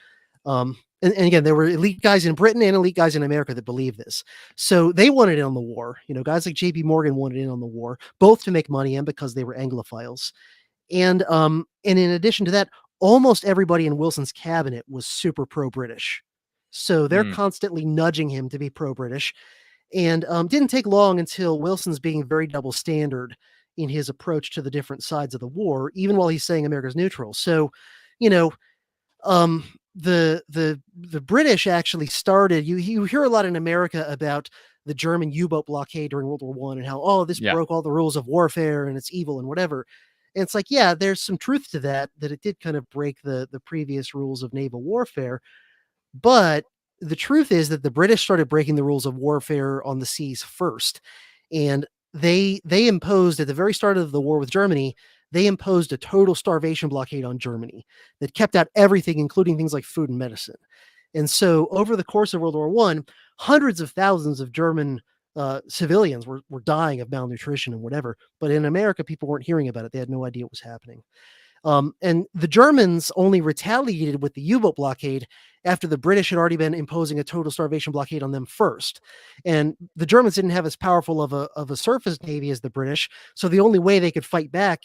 And again, there were elite guys in Britain and elite guys in America that believed this. So they wanted in on the war. Guys like J.P. Morgan wanted in on the war, both to make money and because they were Anglophiles. And in addition to that, almost everybody in Wilson's cabinet was super pro-British. So they're constantly nudging him to be pro-British. And didn't take long until Wilson's being very double standard in his approach to the different sides of the war, even while he's saying America's neutral. So, the British actually started, you hear a lot in America about the German U-boat blockade during World War I and how, this broke all the rules of warfare and it's evil and whatever. And it's like, yeah, there's some truth to that it did kind of break the previous rules of naval warfare. But the truth is that the British started breaking the rules of warfare on the seas first. And they imposed, at the very start of the war with Germany, they imposed a total starvation blockade on Germany that kept out everything, including things like food and medicine. And so over the course of World War I, hundreds of thousands of German civilians were dying of malnutrition and whatever. But in America, people weren't hearing about it. They had no idea what was happening. And the Germans only retaliated with the U-boat blockade after the British had already been imposing a total starvation blockade on them first. And the Germans didn't have as powerful of a surface navy as the British. So the only way they could fight back,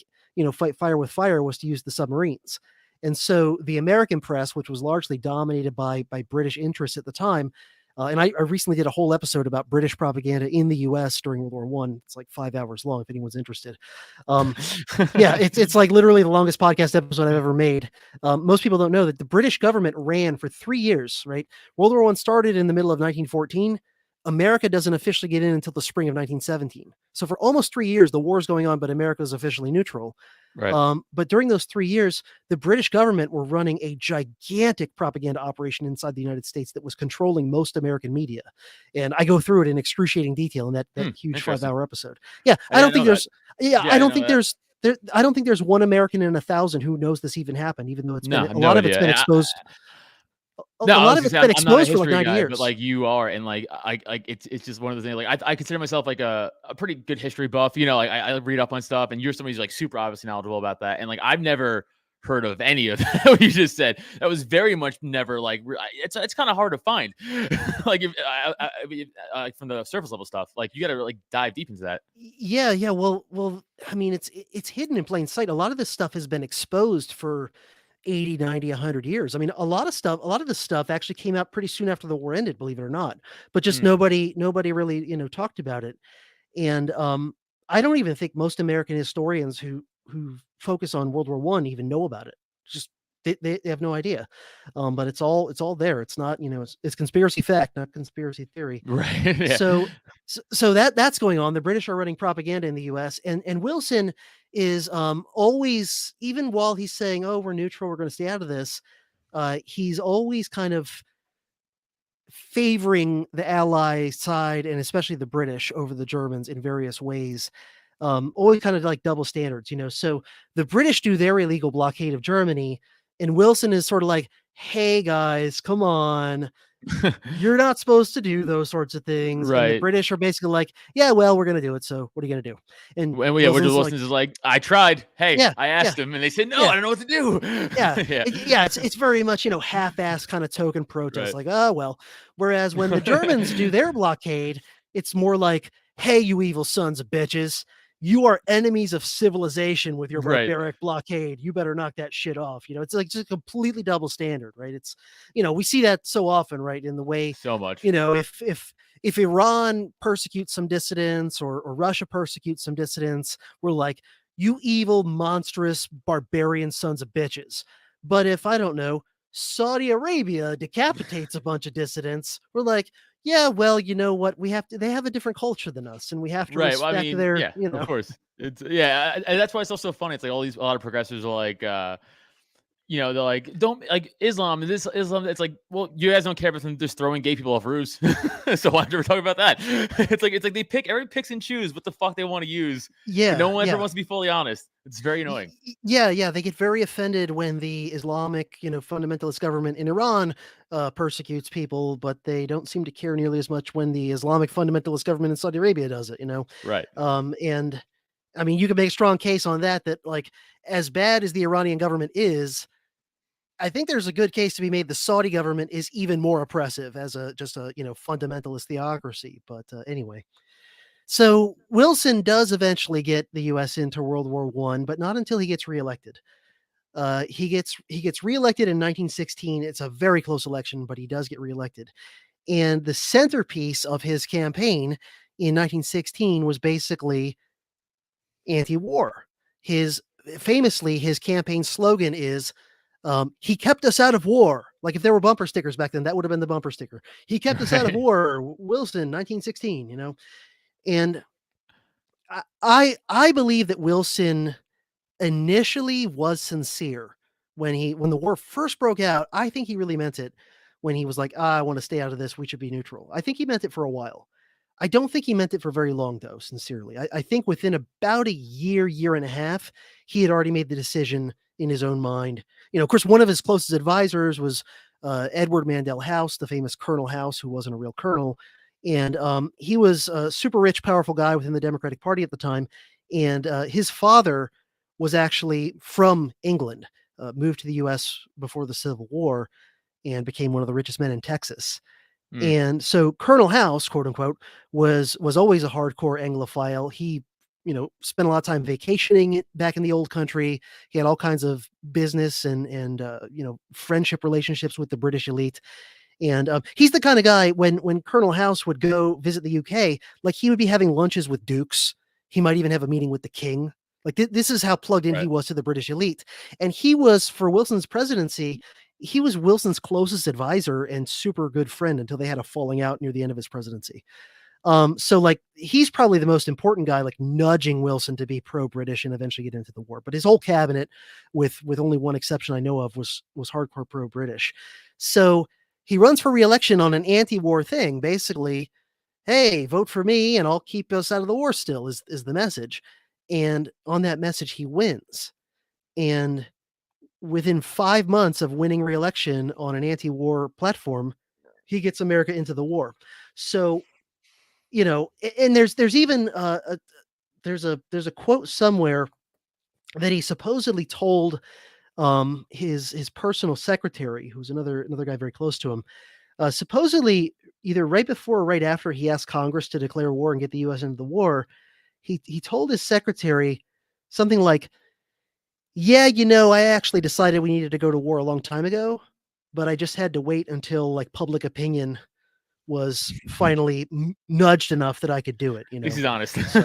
fight fire with fire, was to use the submarines. And so the American press, which was largely dominated by British interests at the time, and I recently did a whole episode about British propaganda in the U.S. during World War I. It's like 5 hours long if anyone's interested. Yeah, it's like literally the longest podcast episode I've ever made. Most people don't know that the British government ran for 3 years, right? World War I started in the middle of 1914. America doesn't officially get in until the spring of 1917. So for almost 3 years, the war is going on, but America is officially neutral. Right. But during those 3 years, the British government were running a gigantic propaganda operation inside the United States that was controlling most American media. And I go through it in excruciating detail in that huge 5-hour episode. Yeah, I don't think there's I don't think there's I don't think there's one American in 1,000 who knows this even happened, even though it's been a lot of it's been exposed. A lot of it's been exposed for like 90 years. But like you are, and like it's just one of those things. Like I consider myself like a pretty good history buff. You know, like I read up on stuff, and you're somebody who's like super obviously knowledgeable about that. And like I've never heard of any of that what you just said. That was very much never like it's kind of hard to find. Like if from the surface level stuff, like you got to like dive deep into that. Yeah. Well, I mean, it's hidden in plain sight. A lot of this stuff has been exposed for 80, 90, 100 years. I mean, a lot of this stuff actually came out pretty soon after the war ended, believe it or not. But just nobody really, talked about it. And I don't even think most American historians who focus on World War I even know about it. Just they have no idea. But it's all there. It's not, it's conspiracy fact, not conspiracy theory. Right. Yeah. So that's going on. The British are running propaganda in the US, and Wilson is always, even while he's saying, "Oh, we're neutral, we're going to stay out of this," he's always kind of favoring the Ally side, and especially the British over the Germans in various ways. Always kind of like double standards, So the British do their illegal blockade of Germany, and Wilson is sort of like, "Hey guys, come on. You're not supposed to do those sorts of things." Right. And the British are basically like, "Yeah, well, we're going to do it. So what are you going to do?" And Wilson is like, "I tried. Hey, Yeah, I asked him," and they said, "No, I don't know what to do." It's very much, half-assed kind of token protest, like, "Oh, well." Whereas when the Germans do their blockade, it's more like, "Hey, you evil sons of bitches. You are enemies of civilization with your barbaric blockade. You better knock that shit off." It's like just a completely double standard, right? It's, we see that so often, right? In the way, so much, if Iran persecutes some dissidents or Russia persecutes some dissidents, we're like, "You evil, monstrous, barbarian sons of bitches." But if, I don't know, Saudi Arabia decapitates a bunch of dissidents, we're like, "Yeah, well, you know what? They have a different culture than us, and we have to respect their, of course." It's and that's why it's also funny. It's like a lot of progressives are like, they're like, "Don't like Islam." Islam. It's like, well, you guys don't care about them just throwing gay people off roofs. So why don't we talk about that? It's like they everybody picks and choose what the fuck they want to use. Yeah. No one ever wants to be fully honest. It's very annoying. Yeah. They get very offended when the Islamic, fundamentalist government in Iran persecutes people, but they don't seem to care nearly as much when the Islamic fundamentalist government in Saudi Arabia does it, Right. And I mean, you can make a strong case on that like, as bad as the Iranian government is, I think there's a good case to be made. The Saudi government is even more oppressive as just a fundamentalist theocracy. But anyway, so Wilson does eventually get the U.S. into World War I, but not until he gets reelected. He gets reelected in 1916. It's a very close election, but he does get reelected. And the centerpiece of his campaign in 1916 was basically anti-war. Famously, his campaign slogan is, "He kept us out of war." Like if there were bumper stickers back then, that would have been the bumper sticker. "He kept us out of war, Wilson, 1916." And I believe that Wilson initially was sincere when the war first broke out. I think he really meant it when he was like, "I want to stay out of this. We should be neutral." I think he meant it for a while. I don't think he meant it for very long, though, sincerely. I think within about a year and a half, he had already made the decision in his own mind. Of course, one of his closest advisors was Edward Mandell House, the famous Colonel House, who wasn't a real colonel. And he was a super rich, powerful guy within the Democratic Party at the time. And his father was actually from England, moved to the U.S. before the Civil War, and became one of the richest men in Texas. And so Colonel House, quote unquote, was always a hardcore Anglophile. He, spent a lot of time vacationing back in the old country. He had all kinds of business and friendship relationships with the British elite. And he's the kind of guy when Colonel House would go visit the UK, like he would be having lunches with dukes. He might even have a meeting with the king. Like this is how plugged in he was to the British elite. And he was, for Wilson's presidency, he was Wilson's closest advisor and super good friend until they had a falling out near the end of his presidency. So like he's probably the most important guy, like nudging Wilson to be pro-British and eventually get into the war. But his whole cabinet, with only one exception I know of, was hardcore pro-British. So he runs for re-election on an anti-war thing, basically. Hey, vote for me and I'll keep us out of the war still is the message. And on that message, he wins. And within 5 months of winning re-election on an anti-war platform, he gets America into the war. So, and there's even there's a quote somewhere that he supposedly told his personal secretary, who's another guy very close to him, supposedly either right before or right after he asked Congress to declare war and get the U.S. into the war, he told his secretary something like, yeah, I actually decided we needed to go to war a long time ago, but I just had to wait until like public opinion was finally nudged enough that I could do it. This is honest. So,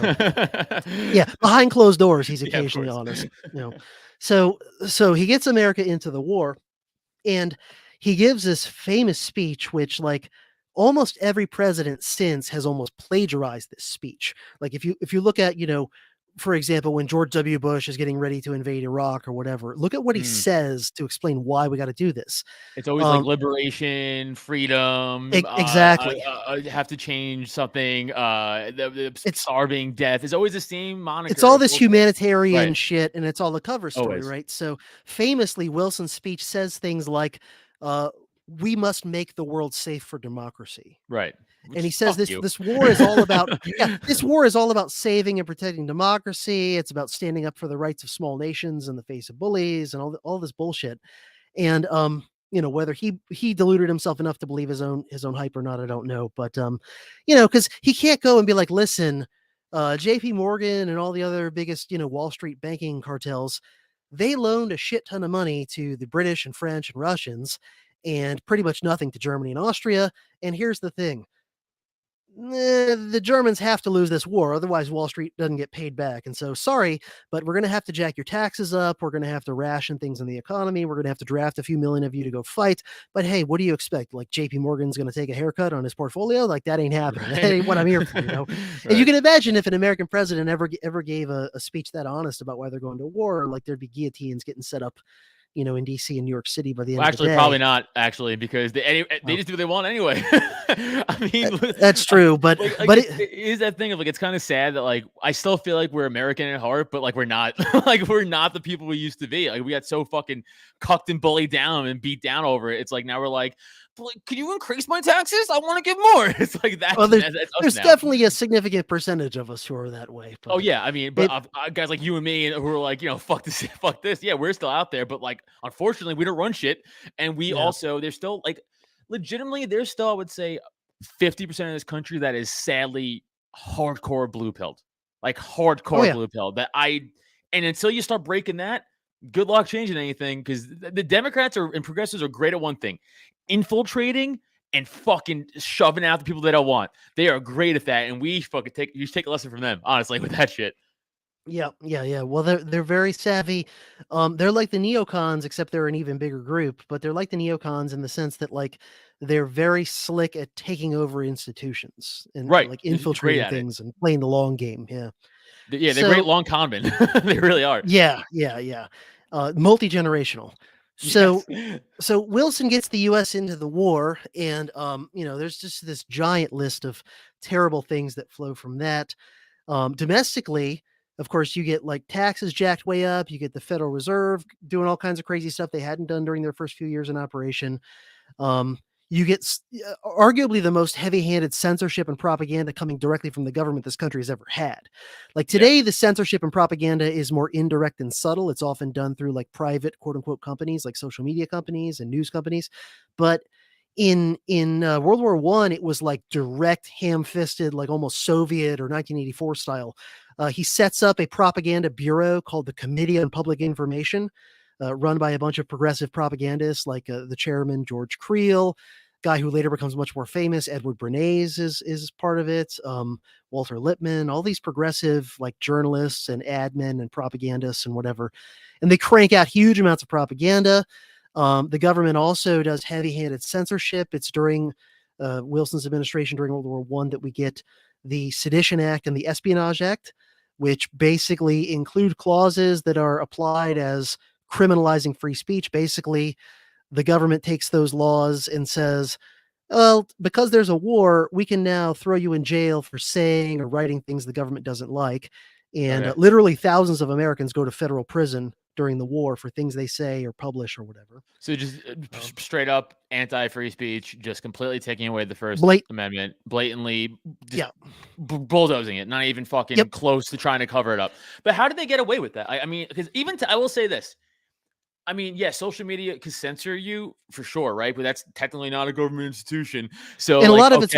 yeah, behind closed doors, he's Yeah, of occasionally course. honest. So he gets America into the war, and he gives this famous speech, which like almost every president since has almost plagiarized this speech. Like if you look at, for example, when George W. Bush is getting ready to invade Iraq or whatever, look at what he says to explain why we got to do this. It's always like liberation, freedom. Exactly. Have to change something. It's starving, death. It's always the same moniker. It's all this humanitarian Right. shit, and it's all the cover story, Always. right? So famously, Wilson's speech says things like, "We must make the world safe for democracy." Right. And he says Fuck this you. war is all about this war is all about saving and protecting democracy. It's about standing up for the rights of small nations in the face of bullies and all this bullshit. And whether he deluded himself enough to believe his own hype or not, I don't know. But because he can't go and be like, listen, JP Morgan and all the other biggest, Wall Street banking cartels, they loaned a shit ton of money to the British and French and Russians and pretty much nothing to Germany and Austria. And here's the thing. The Germans have to lose this war, otherwise Wall Street doesn't get paid back. And so, sorry, but we're going to have to jack your taxes up. We're going to have to ration things in the economy. We're going to have to draft a few million of you to go fight. But hey, what do you expect? Like JP Morgan's going to take a haircut on his portfolio? Like that ain't happening. Right. That ain't what I'm here for, Right. And you can imagine if an American president ever gave a speech that honest about why they're going to war, like there'd be guillotines getting set up, in DC and New York City by the end of the day. Probably not, because they just do what they want anyway. I mean, that's true, but it is that thing of like, it's kind of sad that like I still feel like we're American at heart, but like we're not. Like we're not the people we used to be. Like we got so fucking cucked and bullied down and beat down over it. It's like now we're like, could you increase my taxes? I want to give more. It's like that. Well, there's definitely a significant percentage of us who are that way. But, yeah, I mean, but guys like you and me who are like, fuck this, fuck this. Yeah, we're still out there, but like, unfortunately, we don't run shit, and we also there's still like, legitimately, there's still I would say 50% of this country that is sadly hardcore blue pilled, like hardcore blue pilled. And until you start breaking that, good luck changing anything, because the Democrats and progressives are great at one thing: infiltrating and fucking shoving out the people they don't want. They are great at that, and you should take a lesson from them, honestly, with that shit. Yeah. Well, they're very savvy. They're like the neocons, except they're an even bigger group. But they're like the neocons in the sense that like they're very slick at taking over institutions and like infiltrating things and playing the long game. Yeah. Yeah, they're great long conmen. They really are. Yeah. Multi-generational. So Wilson gets the U.S. into the war, and there's just this giant list of terrible things that flow from that. Domestically, of course, you get like taxes jacked way up. You get the Federal Reserve doing all kinds of crazy stuff they hadn't done during their first few years in operation. You get arguably the most heavy-handed censorship and propaganda coming directly from the government this country has ever had. Like today, the censorship and propaganda is more indirect and subtle. It's often done through like private quote unquote companies, like social media companies and news companies. But in World War I, it was like direct, ham-fisted, like almost Soviet or 1984 style. He sets up a propaganda bureau called the Committee on Public Information, run by a bunch of progressive propagandists like the chairman, George Creel, guy who later becomes much more famous, Edward Bernays is part of it, Walter Lippmann, all these progressive like journalists and admin and propagandists and whatever. And they crank out huge amounts of propaganda. The government also does heavy-handed censorship. It's during Wilson's administration during World War I that we get the Sedition Act and the Espionage Act, which basically include clauses that are applied as criminalizing free speech. Basically, the government takes those laws and says, well, because there's a war, we can now throw you in jail for saying or writing things the government doesn't like. And Okay. literally thousands of Americans go to federal prison during the war for things they say or publish or whatever. So just straight up anti-free speech, just completely taking away the First Blat- Amendment, blatantly just Yeah. bulldozing it, not even fucking Yep. close to trying to cover it up. But how did they get away with that? I mean, because I will say this. I mean, yeah, social media can censor you for sure, right? But that's technically not a government institution. So, And like, a lot of it's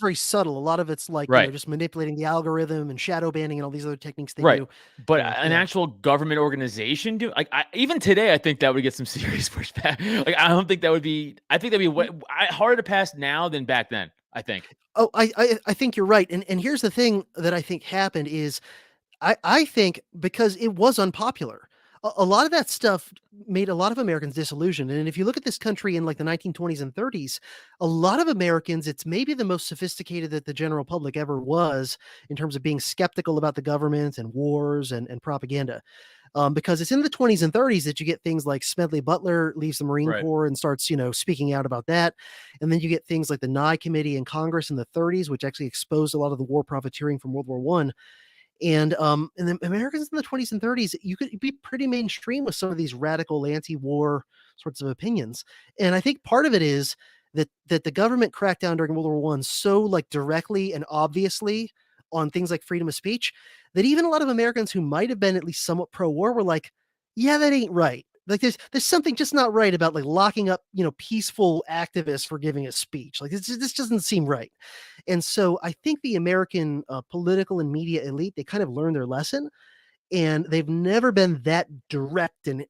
very subtle. A lot of it's like, right, just manipulating the algorithm and shadow banning and all these other techniques they right. do. But And an actual government organization, do like even today, I think that would get some serious pushback. Like, I don't think that would be. I think that'd be harder to pass now than back then. I think. oh, I think you're right. And here's the thing that I think happened is I think because it was unpopular. A lot of that stuff made a lot of Americans disillusioned. And if you look at this country in like the 1920s and 30s, a lot of Americans, it's maybe the most sophisticated that the general public ever was in terms of being skeptical about the government and wars and propaganda. Because it's in the 20s and 30s that you get things like Smedley Butler leaves the Marine Right. Corps and starts, speaking out about that. And then you get things like the Nye Committee in Congress in the 30s, which actually exposed a lot of the war profiteering from World War I. And the Americans in the 20s and 30s, you could be pretty mainstream with some of these radical anti-war sorts of opinions. And I think part of it is that the government cracked down during World War I so like directly and obviously on things like freedom of speech that even a lot of Americans who might have been at least somewhat pro-war were like, yeah, that ain't right. Like there's something just not right about like locking up, peaceful activists for giving a speech. Like this doesn't seem right. And so I think the American political and media elite, they kind of learned their lesson and they've never been that direct and,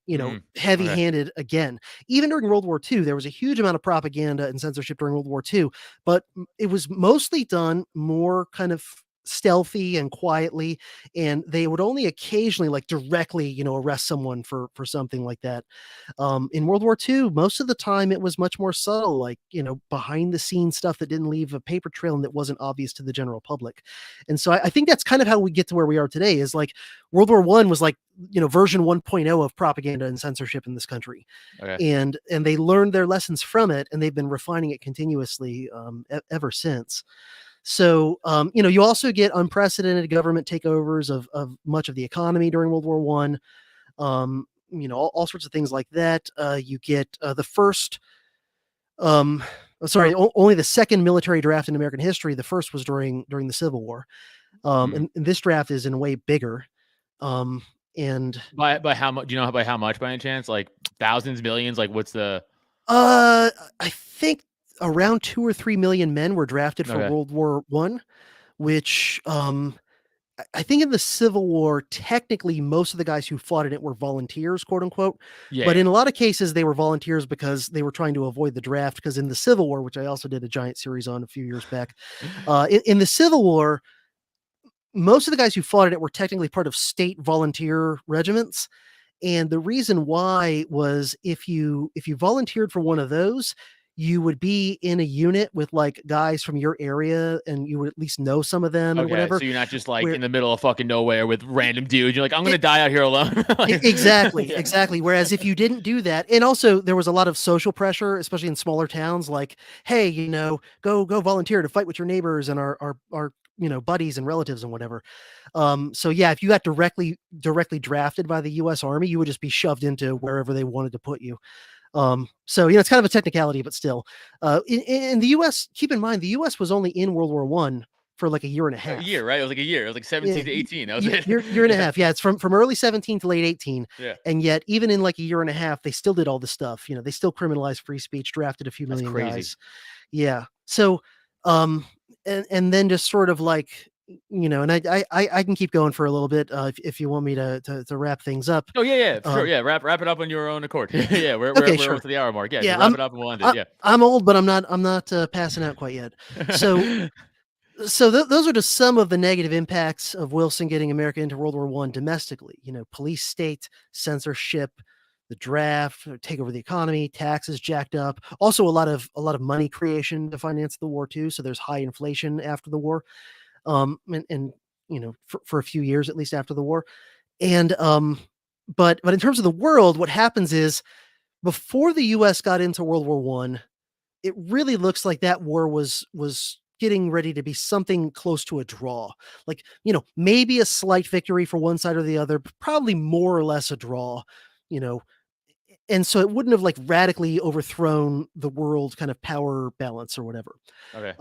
heavy Okay. handed again. Even during World War II, there was a huge amount of propaganda and censorship during World War II, but it was mostly done more kind of stealthy and quietly, and they would only occasionally like directly arrest someone for something like that. In World War II, most of the time it was much more subtle, like, behind the scenes stuff that didn't leave a paper trail and that wasn't obvious to the general public. And so I think that's kind of how we get to where we are today is like World War I was like, version 1.0 of propaganda and censorship in this country. Okay. And they learned their lessons from it and they've been refining it continuously ever since. So, you also get unprecedented government takeovers of much of the economy during World War I. All sorts of things like that. You get the first, only the second military draft in American history. The first was during the Civil War. And this draft is in a way bigger. And by how much? Do you know by how much by any chance? Like thousands, millions? Like what's the? I think around 2 or 3 million men were drafted for Okay. World War I, which I think in the Civil War, technically most of the guys who fought in it were volunteers, quote unquote. Yeah. But Yeah. in a lot of cases, they were volunteers because they were trying to avoid the draft. Because in the Civil War, which I also did a giant series on a few years back, in the Civil War, most of the guys who fought in it were technically part of state volunteer regiments. And the reason why was if you volunteered for one of those, you would be in a unit with like guys from your area and you would at least know some of them and Okay, whatever. so you're not just like Where- in the middle of fucking nowhere with random dudes. You're like, I'm gonna die out here alone. Like- Exactly, Yeah. exactly. Whereas if you didn't do that, and also there was a lot of social pressure, especially in smaller towns, like, hey, go volunteer to fight with your neighbors and our buddies and relatives and whatever. So yeah, if you got directly drafted by the US Army, you would just be shoved into wherever they wanted to put you. So it's kind of a technicality, but still, in the US, keep in mind, the US was only in World War I for like a year and a half. A year, right? It was like a year. It was like 17 to 18. That was it. Year and a half. Yeah. It's from early 17 to late 18. Yeah. And yet even in like a year and a half, they still did all this stuff. They still criminalized free speech, drafted a few That's million crazy. guys. Yeah. So, and then just sort of like, and I can keep going for a little bit if you want me to wrap things up. Oh yeah, sure. Yeah, wrap it up on your own accord. Yeah, we're Sure. to the hour mark. Yeah, Yeah, wrap it up and we'll end it. Yeah. I'm old, but I'm not passing out quite yet. So those are just some of the negative impacts of Wilson getting America into World War I domestically. Police state, censorship, the draft, take over the economy, taxes jacked up. Also, a lot of money creation to finance the war too. So there's high inflation after the war, and for a few years at least after the war. And but in terms of the world, what happens is before the U.S. got into World War One, it really looks like that war was getting ready to be something close to a draw. Like, maybe a slight victory for one side or the other, but probably more or less a draw, you know. And so it wouldn't have like radically overthrown the world kind of power balance or whatever. Okay.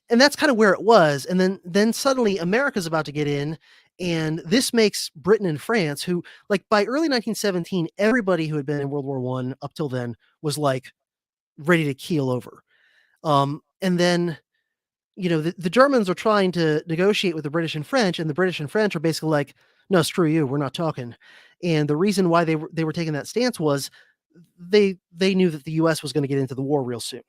And that's kind of where it was. And then suddenly America's about to get in, and this makes Britain and France, who like by early 1917, everybody who had been in World War One up till then was like ready to keel over. And then, the Germans are trying to negotiate with the British and French, and the British and French are basically like, no, screw you, we're not talking. And the reason why they were taking that stance was they knew that the US was going to get into the war real soon.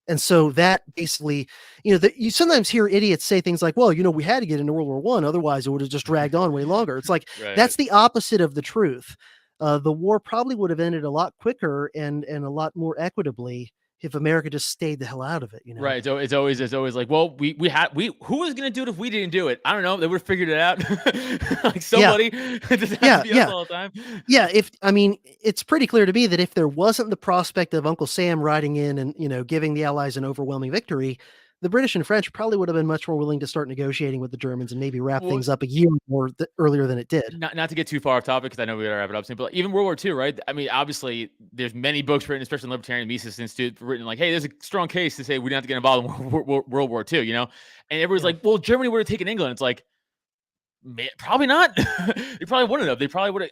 And so that basically, you sometimes hear idiots say things like, well, we had to get into World War One, otherwise it would have just dragged on way longer. It's like, Right. That's the opposite of the truth. The war probably would have ended a lot quicker and a lot more equitably if America just stayed the hell out of it, Right. So it's always like, well, we who was going to do it if we didn't do it? I don't know. They would have figured it out. Like somebody just has to be us all the time. Yeah. It's pretty clear to me that if there wasn't the prospect of Uncle Sam riding in and, giving the Allies an overwhelming victory, the British and French probably would have been much more willing to start negotiating with the Germans and maybe wrap things up a year more earlier than it did. Not to get too far off topic, because I know we gotta wrap it up soon, but even World War II, right? I mean, obviously, there's many books written, especially in Libertarian Mises Institute, written like, hey, there's a strong case to say we don't have to get involved in World War II, And everyone's like, well, Germany would have taken England. It's like, man, probably not. They probably wouldn't have. They probably would have.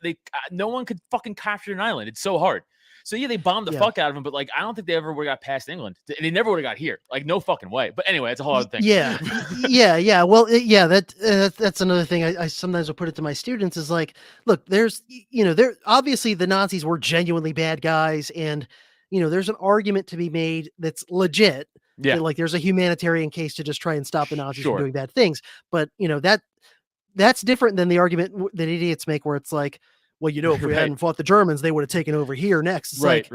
No one could fucking capture an island. It's so hard. So yeah, they bombed the fuck out of them, but like I don't think they ever would have got past England. They never would have got here. Like no fucking way. But anyway, it's a whole other thing. Yeah. Well, that's another thing I sometimes will put it to my students is like, look, there's there obviously the Nazis were genuinely bad guys, and there's an argument to be made that's legit. Yeah. That, like there's a humanitarian case to just try and stop the Nazis from doing bad things. But that's different than the argument that idiots make where it's like, well, if we hadn't fought the Germans, they would have taken over here next. It's right.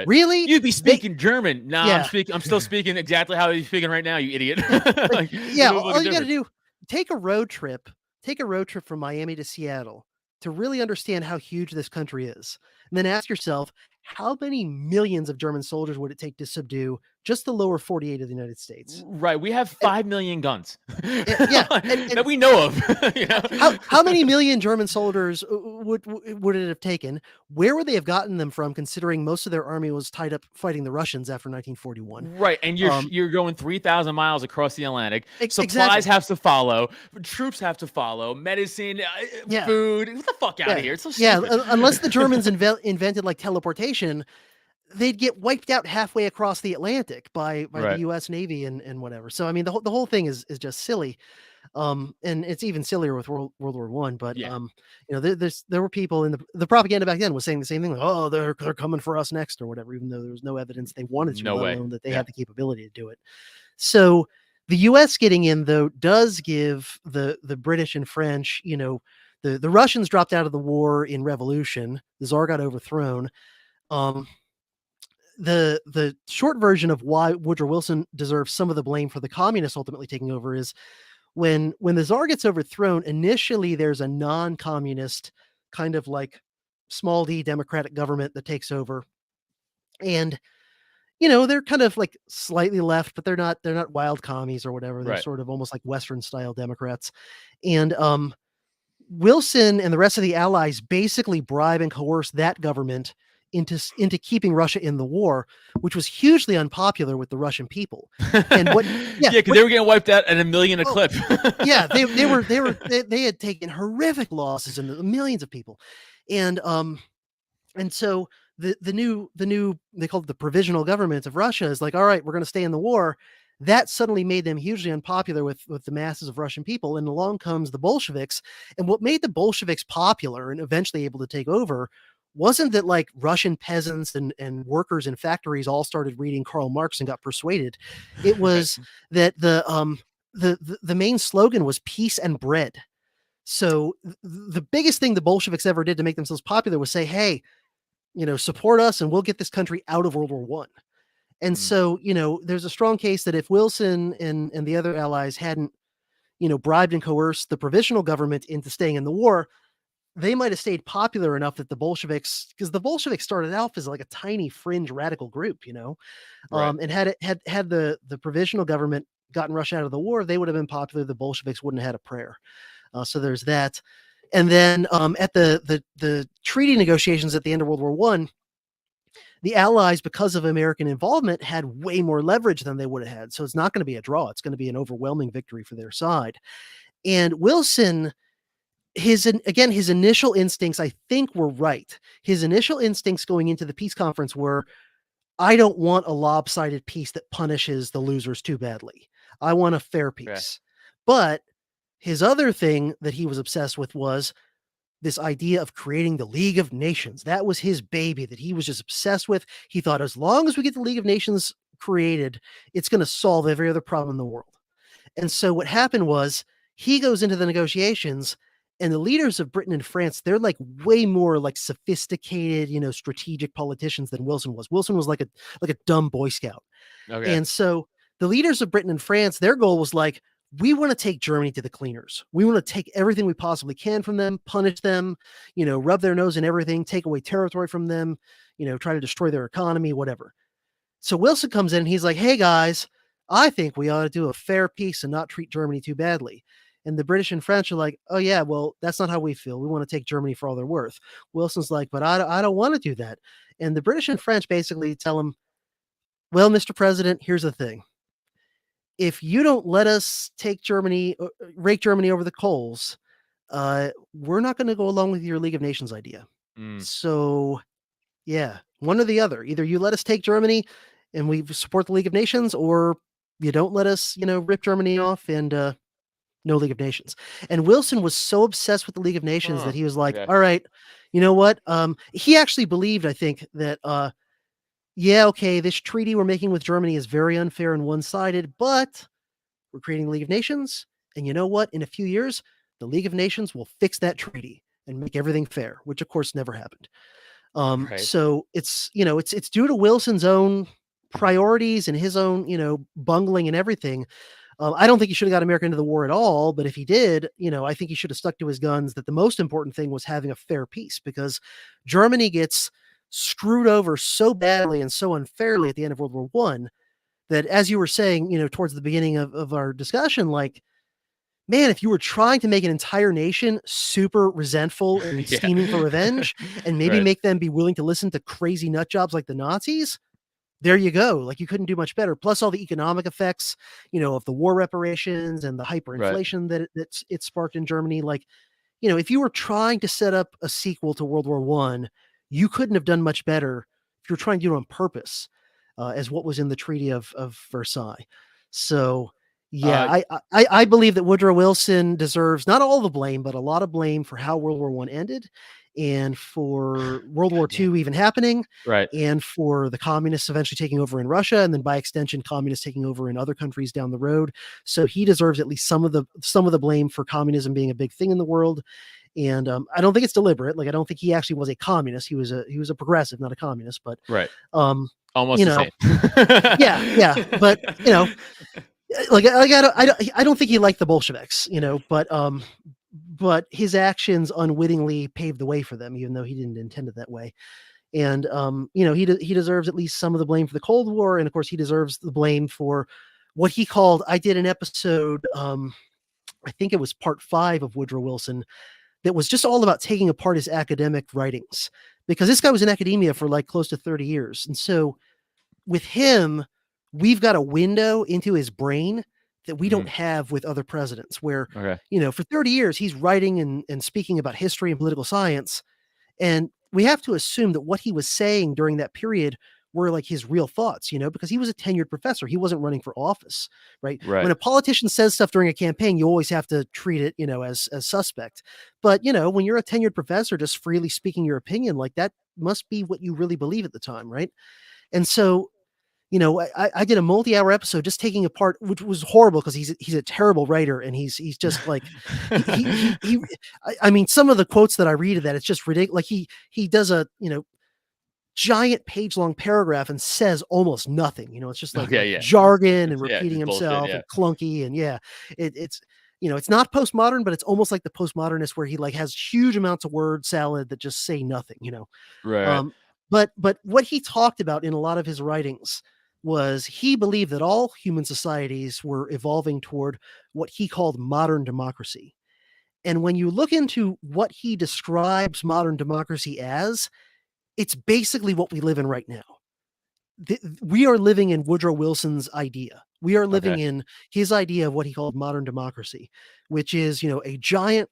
Really? You'd be speaking German. Nah, I'm still speaking exactly how you're speaking right now, you idiot. All you got to do, take a road trip from Miami to Seattle to really understand how huge this country is. And then ask yourself, how many millions of German soldiers would it take to subdue just the lower 48 of the United States? Right. We have 5 million guns. That we know of. How many million German soldiers would it have taken? Where would they have gotten them from, considering most of their army was tied up fighting the Russians after 1941? Right. And you're going 3,000 miles across the Atlantic. Supplies exactly. have to follow. Troops have to follow. Medicine, food. Get the fuck out of here. It's so stupid. Unless the Germans invented like teleportation, they'd get wiped out halfway across the Atlantic by the U.S. Navy and whatever. So I mean, the whole thing is just silly, and it's even sillier with World War One. But there were people in the propaganda back then was saying the same thing, like, oh, they're coming for us next or whatever, even though there was no evidence they wanted to, let alone that they had the capability to do it. So the U.S. getting in though does give the British and French, the Russians dropped out of the war in revolution. The Tsar got overthrown. The short version of why Woodrow Wilson deserves some of the blame for the communists ultimately taking over is when the Tsar gets overthrown, initially there's a non-communist kind of like small d democratic government that takes over. And they're kind of like slightly left, but they're not wild commies or whatever. They're sort of almost like Western style Democrats. And Wilson and the rest of the Allies basically bribe and coerce that government into keeping Russia in the war, which was hugely unpopular with the Russian people. And because they were getting wiped out at a million a clip. They had taken horrific losses and millions of people, and so the new they called it the provisional government of Russia is like, all right, we're going to stay in the war. That suddenly made them hugely unpopular with the masses of Russian people, and along comes the Bolsheviks. And what made the Bolsheviks popular and eventually able to take over wasn't that like Russian peasants and workers in factories all started reading Karl Marx and got persuaded. It was that the main slogan was peace and bread. So the biggest thing the Bolsheviks ever did to make themselves popular was say, hey, support us and we'll get this country out of World War One. And so, there's a strong case that if Wilson and the other allies hadn't, bribed and coerced the provisional government into staying in the war, they might have stayed popular enough that the Bolsheviks, because the Bolsheviks started out as like a tiny fringe radical group, Right. and had the provisional government gotten Russia out of the war, they would have been popular. The Bolsheviks wouldn't have had a prayer. So there's that. And then at the treaty negotiations at the end of World War One, the Allies, because of American involvement, had way more leverage than they would have had. So it's not going to be a draw. It's going to be an overwhelming victory for their side. And Wilson, his initial instincts, I think, were right. His initial instincts going into the peace conference were, I don't want a lopsided peace that punishes the losers too badly. I want a fair peace. Okay. But his other thing that he was obsessed with was this idea of creating the League of Nations. That was his baby that he was just obsessed with. He thought, as long as we get the League of Nations created, it's going to solve every other problem in the world. And so what happened was, he goes into the negotiations, and the leaders of Britain and France, they're like way more like sophisticated, strategic politicians than Wilson was. Wilson was like a dumb Boy Scout. Okay. And so the leaders of Britain and France, their goal was like, we want to take Germany to the cleaners. We want to take everything we possibly can from them, punish them, rub their nose in everything, take away territory from them, try to destroy their economy, whatever. So Wilson comes in and he's like, hey guys, I think we ought to do a fair peace and not treat Germany too badly. And the British and French are like, oh yeah, well, that's not how we feel. We want to take Germany for all they're worth. Wilson's like, but I don't want to do that. And the British and French basically tell him, well, Mr. President, here's the thing. If you don't let us take Germany, rake Germany over the coals, we're not going to go along with your League of Nations idea. So yeah, one or the other. Either you let us take Germany and we support the League of Nations, or you don't let us, rip Germany off and no League of Nations. And Wilson was so obsessed with the League of Nations that he was like, all right, you know what? He actually believed, I think, that yeah, okay, this treaty we're making with Germany is very unfair and one-sided, but we're creating a League of Nations. And you know what? In a few years, the League of Nations will fix that treaty and make everything fair, which of course never happened. Right. So it's due to Wilson's own priorities and his own, bungling and everything. I don't think he should have got America into the war at all, but if he did, I think he should have stuck to his guns that the most important thing was having a fair peace, because Germany gets screwed over so badly and so unfairly at the end of World War One that, as you were saying, towards the beginning of our discussion, like, man, if you were trying to make an entire nation super resentful and scheming for revenge and maybe make them be willing to listen to crazy nut jobs like the Nazis, there you go. Like, you couldn't do much better. Plus all the economic effects, of the war reparations and the hyperinflation that it sparked in Germany. Like, if you were trying to set up a sequel to World War One, you couldn't have done much better if you're trying to do it on purpose, as what was in the Treaty of Versailles. So, yeah, I believe that Woodrow Wilson deserves not all the blame, but a lot of blame for how World War One ended, and for World War II even happening, and for the communists eventually taking over in Russia, and then by extension, communists taking over in other countries down the road. So he deserves at least some of the blame for communism being a big thing in the world. And I don't think it's deliberate. Like, I don't think he actually was a communist. He was a progressive, not a communist. But almost the same. yeah. But like I don't think he liked the Bolsheviks. But his actions unwittingly paved the way for them, even though he didn't intend it that way. And he deserves at least some of the blame for the Cold War, and of course he deserves the blame for what he called. I did an episode, I think it was part 5 of Woodrow Wilson, that was just all about taking apart his academic writings, because this guy was in academia for like close to 30 years. And so with him, we've got a window into his brain that we don't have with other presidents, where, for 30 years, he's writing and speaking about history and political science. And we have to assume that what he was saying during that period were like his real thoughts, because he was a tenured professor. He wasn't running for office, right? When a politician says stuff during a campaign, you always have to treat it, as suspect. But, when you're a tenured professor just freely speaking your opinion, like, that must be what you really believe at the time, right? And so, I did a multi-hour episode just taking apart, which was horrible because he's a terrible writer, and he's just like, I mean, some of the quotes that I read of that, it's just ridiculous. Like, he does a, giant page-long paragraph and says almost nothing. It's just like, Okay, yeah. jargon and It's- yeah, repeating just bullshit, himself yeah. and clunky. And it's it's not postmodern, but it's almost like the postmodernist where he like has huge amounts of word salad that just say nothing. Right. But what he talked about in a lot of his writings was he believed that all human societies were evolving toward what he called modern democracy. And when you look into what he describes modern democracy as, it's basically what we live in right now. We are living in Woodrow Wilson's idea. We are living Okay. in his idea of what he called modern democracy, which is, a giant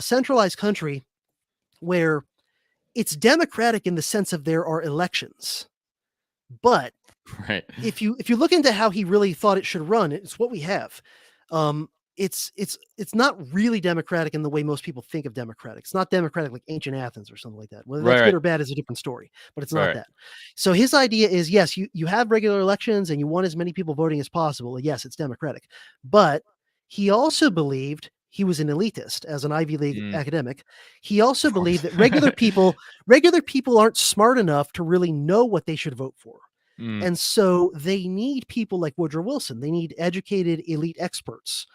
centralized country where it's democratic in the sense of there are elections. But Right. if you look into how he really thought it should run, it's what we have. It's not really democratic in the way most people think of democratic. It's not democratic like ancient Athens or something like that. Whether that's Right. good or bad is a different story, but it's not Right. that. So his idea is, yes, you have regular elections and you want as many people voting as possible. Yes, it's democratic. But he also believed, he was an elitist as an Ivy League academic. He also believed that regular people aren't smart enough to really know what they should vote for. And so they need people like Woodrow Wilson. They need educated elite experts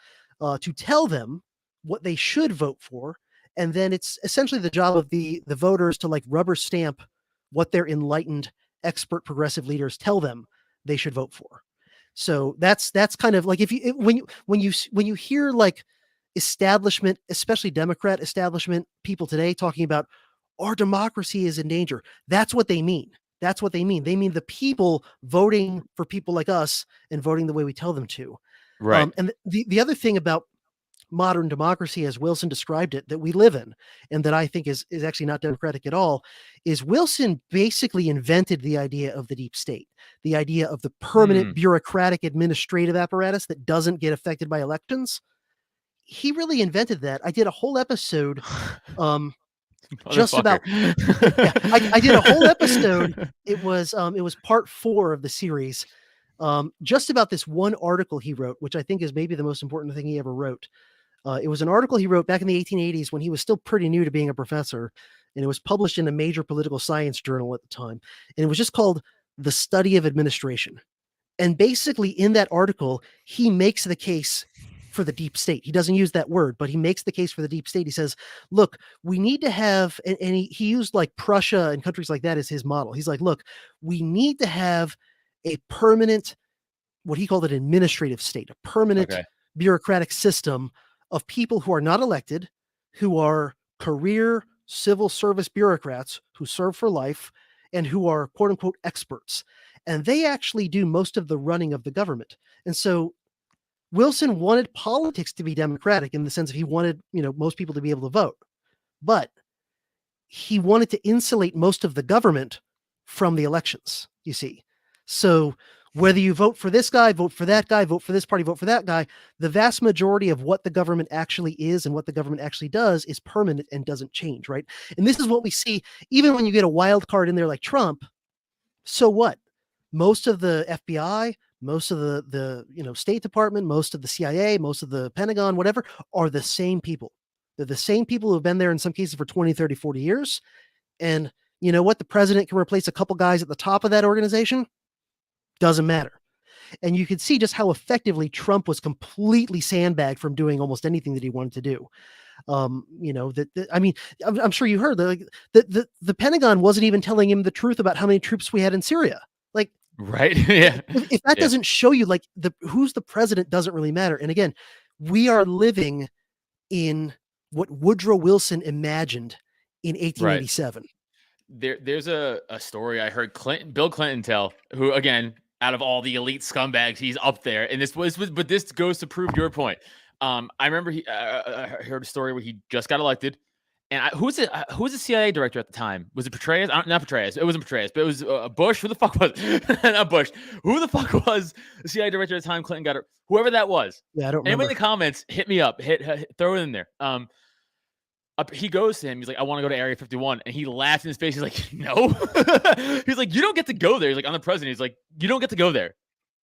to tell them what they should vote for. And then it's essentially the job of the voters to like rubber stamp what their enlightened, expert progressive leaders tell them they should vote for. So that's kind of like when you hear like establishment, especially Democrat establishment people today talking about our democracy is in danger, that's what they mean. That's what they mean. They mean the people voting for people like us and voting the way we tell them to. Right. And the other thing about modern democracy, as Wilson described it, that we live in, and that I think is actually not democratic at all, is Wilson basically invented the idea of the deep state, the idea of the permanent bureaucratic administrative apparatus that doesn't get affected by elections. He really invented that. I did a whole episode just about I did a whole episode. It was part 4 of the series, just about this one article he wrote, which I think is maybe the most important thing he ever wrote. It was an article he wrote back in the 1880s when he was still pretty new to being a professor, and it was published in a major political science journal at the time. And it was just called The Study of Administration. And basically in that article, he makes the case for the deep state. He doesn't use that word, but he makes the case for the deep state. He says, look, we need to have, and he used like Prussia and countries like that as his model. He's like, look, we need to have a permanent, what he called an administrative state, a permanent bureaucratic system of people who are not elected, who are career civil service bureaucrats who serve for life and who are quote unquote experts. And they actually do most of the running of the government. And so Wilson wanted politics to be democratic in the sense of he wanted, most people to be able to vote, but he wanted to insulate most of the government from the elections, you see. So whether you vote for this guy, vote for that guy, vote for this party, vote for that guy, the vast majority of what the government actually is and what the government actually does is permanent and doesn't change, right? And this is what we see even when you get a wild card in there like Trump. So what? Most of the FBI, most of the State Department, most of the CIA, most of the Pentagon, whatever, are the same people. They're the same people who have been there in some cases for 20, 30, 40 years. And you know what? The president can replace a couple guys at the top of that organization. Doesn't matter. And you could see just how effectively Trump was completely sandbagged from doing almost anything that he wanted to do. I'm sure you heard that the Pentagon wasn't even telling him the truth about how many troops we had in Syria. Like, right. Yeah. If that doesn't show you like who's the president doesn't really matter. And again, we are living in what Woodrow Wilson imagined in 1887. Right. There's a story I heard Bill Clinton tell, who again, out of all the elite scumbags, he's up there. And but this goes to prove your point. I remember I heard a story where he just got elected, and who was the CIA director at the time? Was it Petraeus? Not Petraeus. It wasn't Petraeus, but it was Bush. Who the fuck was it? Not Bush? Who the fuck was the CIA director at the time? Clinton got it. Whoever that was. Yeah, I don't remember. Anybody in the comments, hit me up. Throw it in there. He goes to him. He's like, I want to go to Area 51. And he laughs in his face. He's like, no. He's like, you don't get to go there. He's like, I'm the president. He's like, you don't get to go there.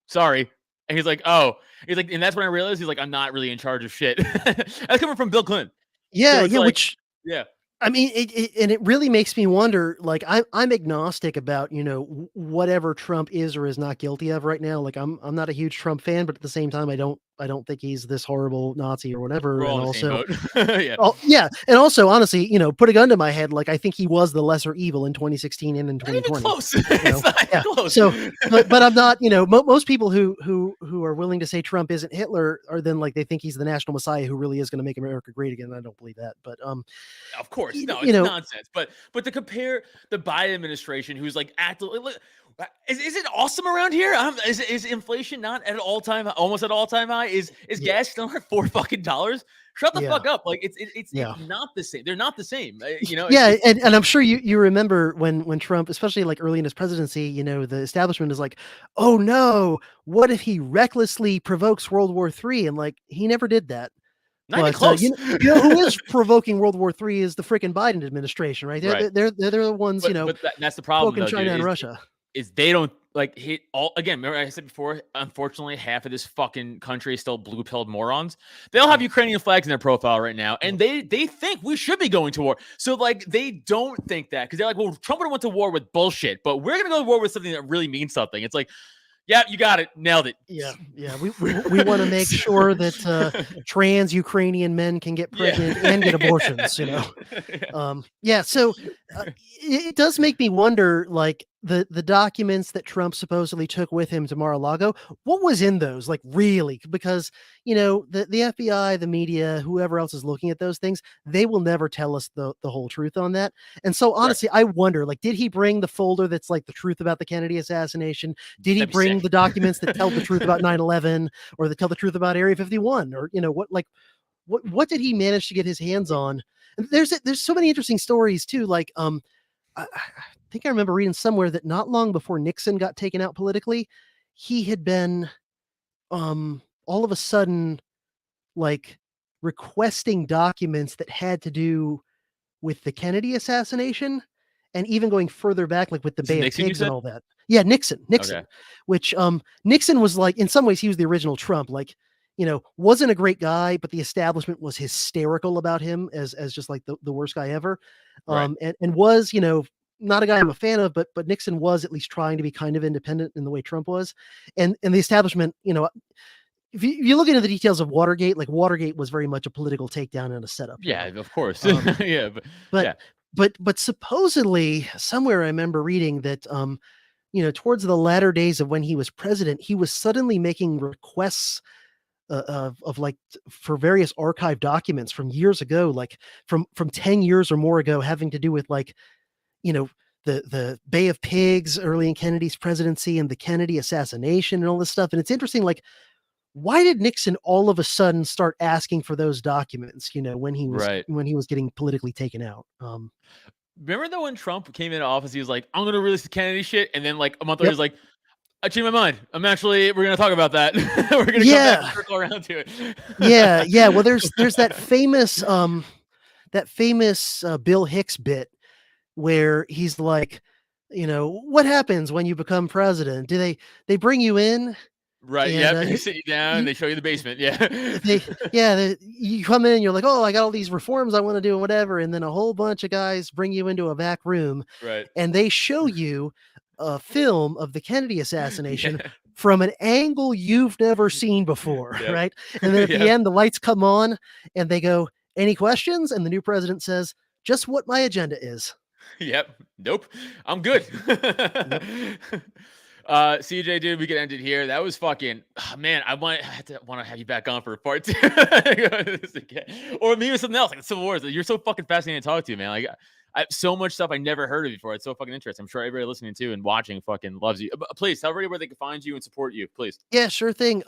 Sorry. And he's like, oh. He's like, and that's when I realized he's like, I'm not really in charge of shit. That's coming from Bill Clinton. Yeah, so yeah, like, which yeah. I mean, it really makes me wonder. Like, I'm agnostic about whatever Trump is or is not guilty of right now. Like, I'm not a huge Trump fan, but at the same time, I don't think he's this horrible Nazi or whatever. We're all And in the same also, boat. Yeah. yeah, and also, honestly, put a gun to my head. Like, I think he was the lesser evil in 2016 and in Not even 2020. close. You know? It's not Yeah. even close. So, but I'm not. Most people who are willing to say Trump isn't Hitler are then like they think he's the national messiah who really is going to make America great again. I don't believe that. But Of course, no, you it's know, nonsense. But to compare the Biden administration, who's like actively, is it awesome around here? Is inflation not at almost at all time high? Is Yeah. gas still at $4 fucking? Shut the Yeah. fuck up! Like it's Yeah. not the same. They're not the same. Yeah, and I'm sure you remember when Trump, especially like early in his presidency, the establishment is like, oh no, what if he recklessly provokes World War III? And like he never did that. not even But close. who is provoking World War III is the freaking Biden administration, right? They're Right. they're the ones, But that's the problem, provoking though, China dude. and Russia. Is they don't like hit all again. Remember, I said before, unfortunately, half of this fucking country is still blue-pilled morons. They'll have Ukrainian flags in their profile right now, and they think we should be going to war. So like they don't think that because they're like, well, Trump would have went to war with bullshit, but we're gonna go to war with something that really means something. It's like, yeah, you got it, nailed it. Yeah. We want to make sure that trans Ukrainian men can get pregnant and get abortions. Yeah. So it does make me wonder, like the documents that Trump supposedly took with him to Mar-a-Lago, what was in those? Like really, because the FBI, the media, whoever else is looking at those things, they will never tell us the whole truth on that. And so honestly, I wonder, like, did he bring the folder that's like the truth about the Kennedy assassination? Did he That'd be bring sick. the documents that tell the truth about 9/11 or that tell the truth about Area 51? Or what did he manage to get his hands on? And there's so many interesting stories too. Like I think I remember reading somewhere that not long before Nixon got taken out politically, he had been all of a sudden like requesting documents that had to do with the Kennedy assassination and even going further back, like with the Is it Bay of Nixon, you Pigs and said? all that. Yeah, Nixon, Okay. which Nixon was like, in some ways, he was the original Trump. Like, wasn't a great guy, but the establishment was hysterical about him as just like the worst guy ever. Right. And was, not a guy I'm a fan of, but Nixon was at least trying to be kind of independent in the way Trump was. And the establishment, if you look into the details of Watergate, like Watergate was very much a political takedown and a setup. Yeah, of course. Yeah, but yeah. but supposedly somewhere I remember reading that towards the latter days of when he was president, he was suddenly making requests of like for various archive documents from years ago, like from 10 years or more ago, having to do with like the Bay of Pigs early in Kennedy's presidency and the Kennedy assassination and all this stuff. And it's interesting, like, why did Nixon all of a sudden start asking for those documents, when he was getting politically taken out? Remember though when Trump came into office, he was like, I'm gonna release the Kennedy shit, and then like a month later, he's like, I changed my mind. We're gonna talk about that. We're gonna come back and circle around to it. Yeah. Well, there's that famous Bill Hicks bit where he's like, what happens when you become president? Do they bring you in? Right. And, They sit you down. They show you the basement. Yeah. You come in, you're like, oh, I got all these reforms I want to do and whatever. And then a whole bunch of guys bring you into a back room, Right. and they show you a film of the Kennedy assassination from an angle you've never seen before. Yep. Right. And then at the end, the lights come on and they go, any questions? And the new president says, just what my agenda is. Yep. Nope. I'm good. CJ, dude, we could end it here. That was fucking man. I want to have you back on for a part 2, or maybe something else like Civil Wars. You're so fucking fascinating to talk to, man. Like I have so much stuff I never heard of before. It's so fucking interesting. I'm sure everybody listening to and watching fucking loves you. Please tell everybody where they can find you and support you, please. Yeah, sure thing.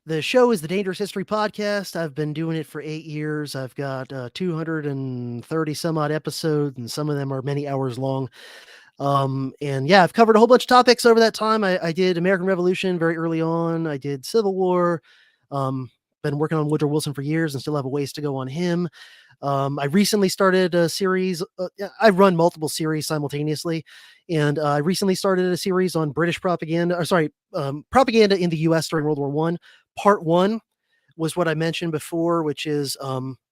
The show is the Dangerous History Podcast. I've been doing it for 8 years. I've got 230 some odd episodes, and some of them are many hours long. And yeah, I've covered a whole bunch of topics over that time. I did American Revolution very early on. I did Civil War. Been working on Woodrow Wilson for years and still have a ways to go on him. I recently started a series. I run multiple series simultaneously, and I recently started a series on British propaganda. Propaganda in the U.S. during World War I. Part 1 was what I mentioned before, which is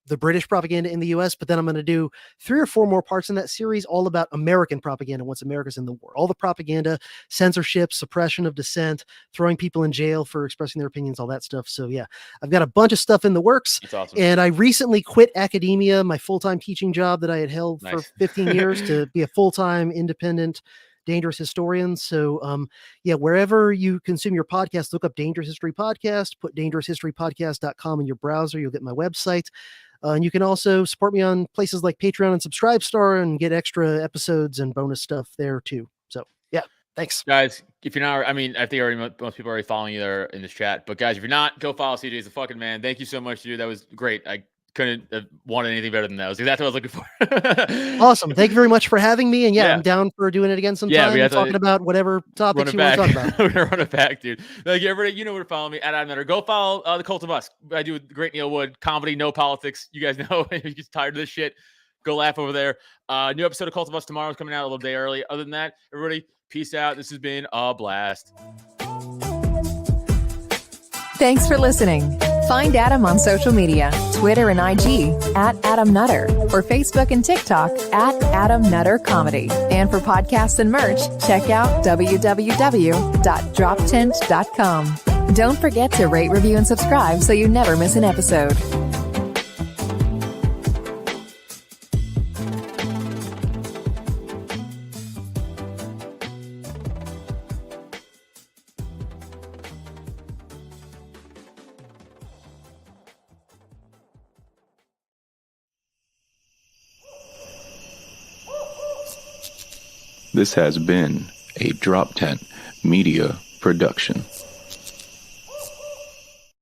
the British propaganda in the US, but then I'm going to do 3 or 4 more parts in that series all about American propaganda once America's in the war. All the propaganda, censorship, suppression of dissent, throwing people in jail for expressing their opinions, all that stuff. So yeah, I've got a bunch of stuff in the works. That's awesome. And I recently quit academia, my full-time teaching job that I had held for 15 years to be a full-time independent Dangerous Historian. So yeah, wherever you consume your podcast, look up Dangerous History Podcast, put dangeroushistorypodcast.com in your browser. You'll get my website. And you can also support me on places like Patreon and Subscribestar and get extra episodes and bonus stuff there too. So yeah, thanks. Guys, if you're not, I mean, I think most people are already following you there in this chat, but guys, if you're not, go follow CJ. He's a fucking man. Thank you so much, dude. That was great. I couldn't have wanted anything better than that. That was exactly what I was looking for. Awesome. Thank you very much for having me. And yeah, I'm down for doing it again sometime. Yeah, talking about whatever topics you want to talk about. We're gonna run it back, dude. Like everybody, you know where to follow me at Adam Nutter. Go follow the Cult of Us. I do with the great Neil Wood, comedy, no politics. You guys know if you get tired of this shit, go laugh over there. New episode of Cult of Us tomorrow is coming out a little day early. Other than that, everybody, peace out. This has been a blast. Thanks for listening. Find Adam on social media, Twitter and IG at Adam Nutter, or Facebook and TikTok at Adam Nutter Comedy. And for podcasts and merch, check out www.droptent.com. Don't forget to rate, review, and subscribe so you never miss an episode. This has been a Drop Tent Media production.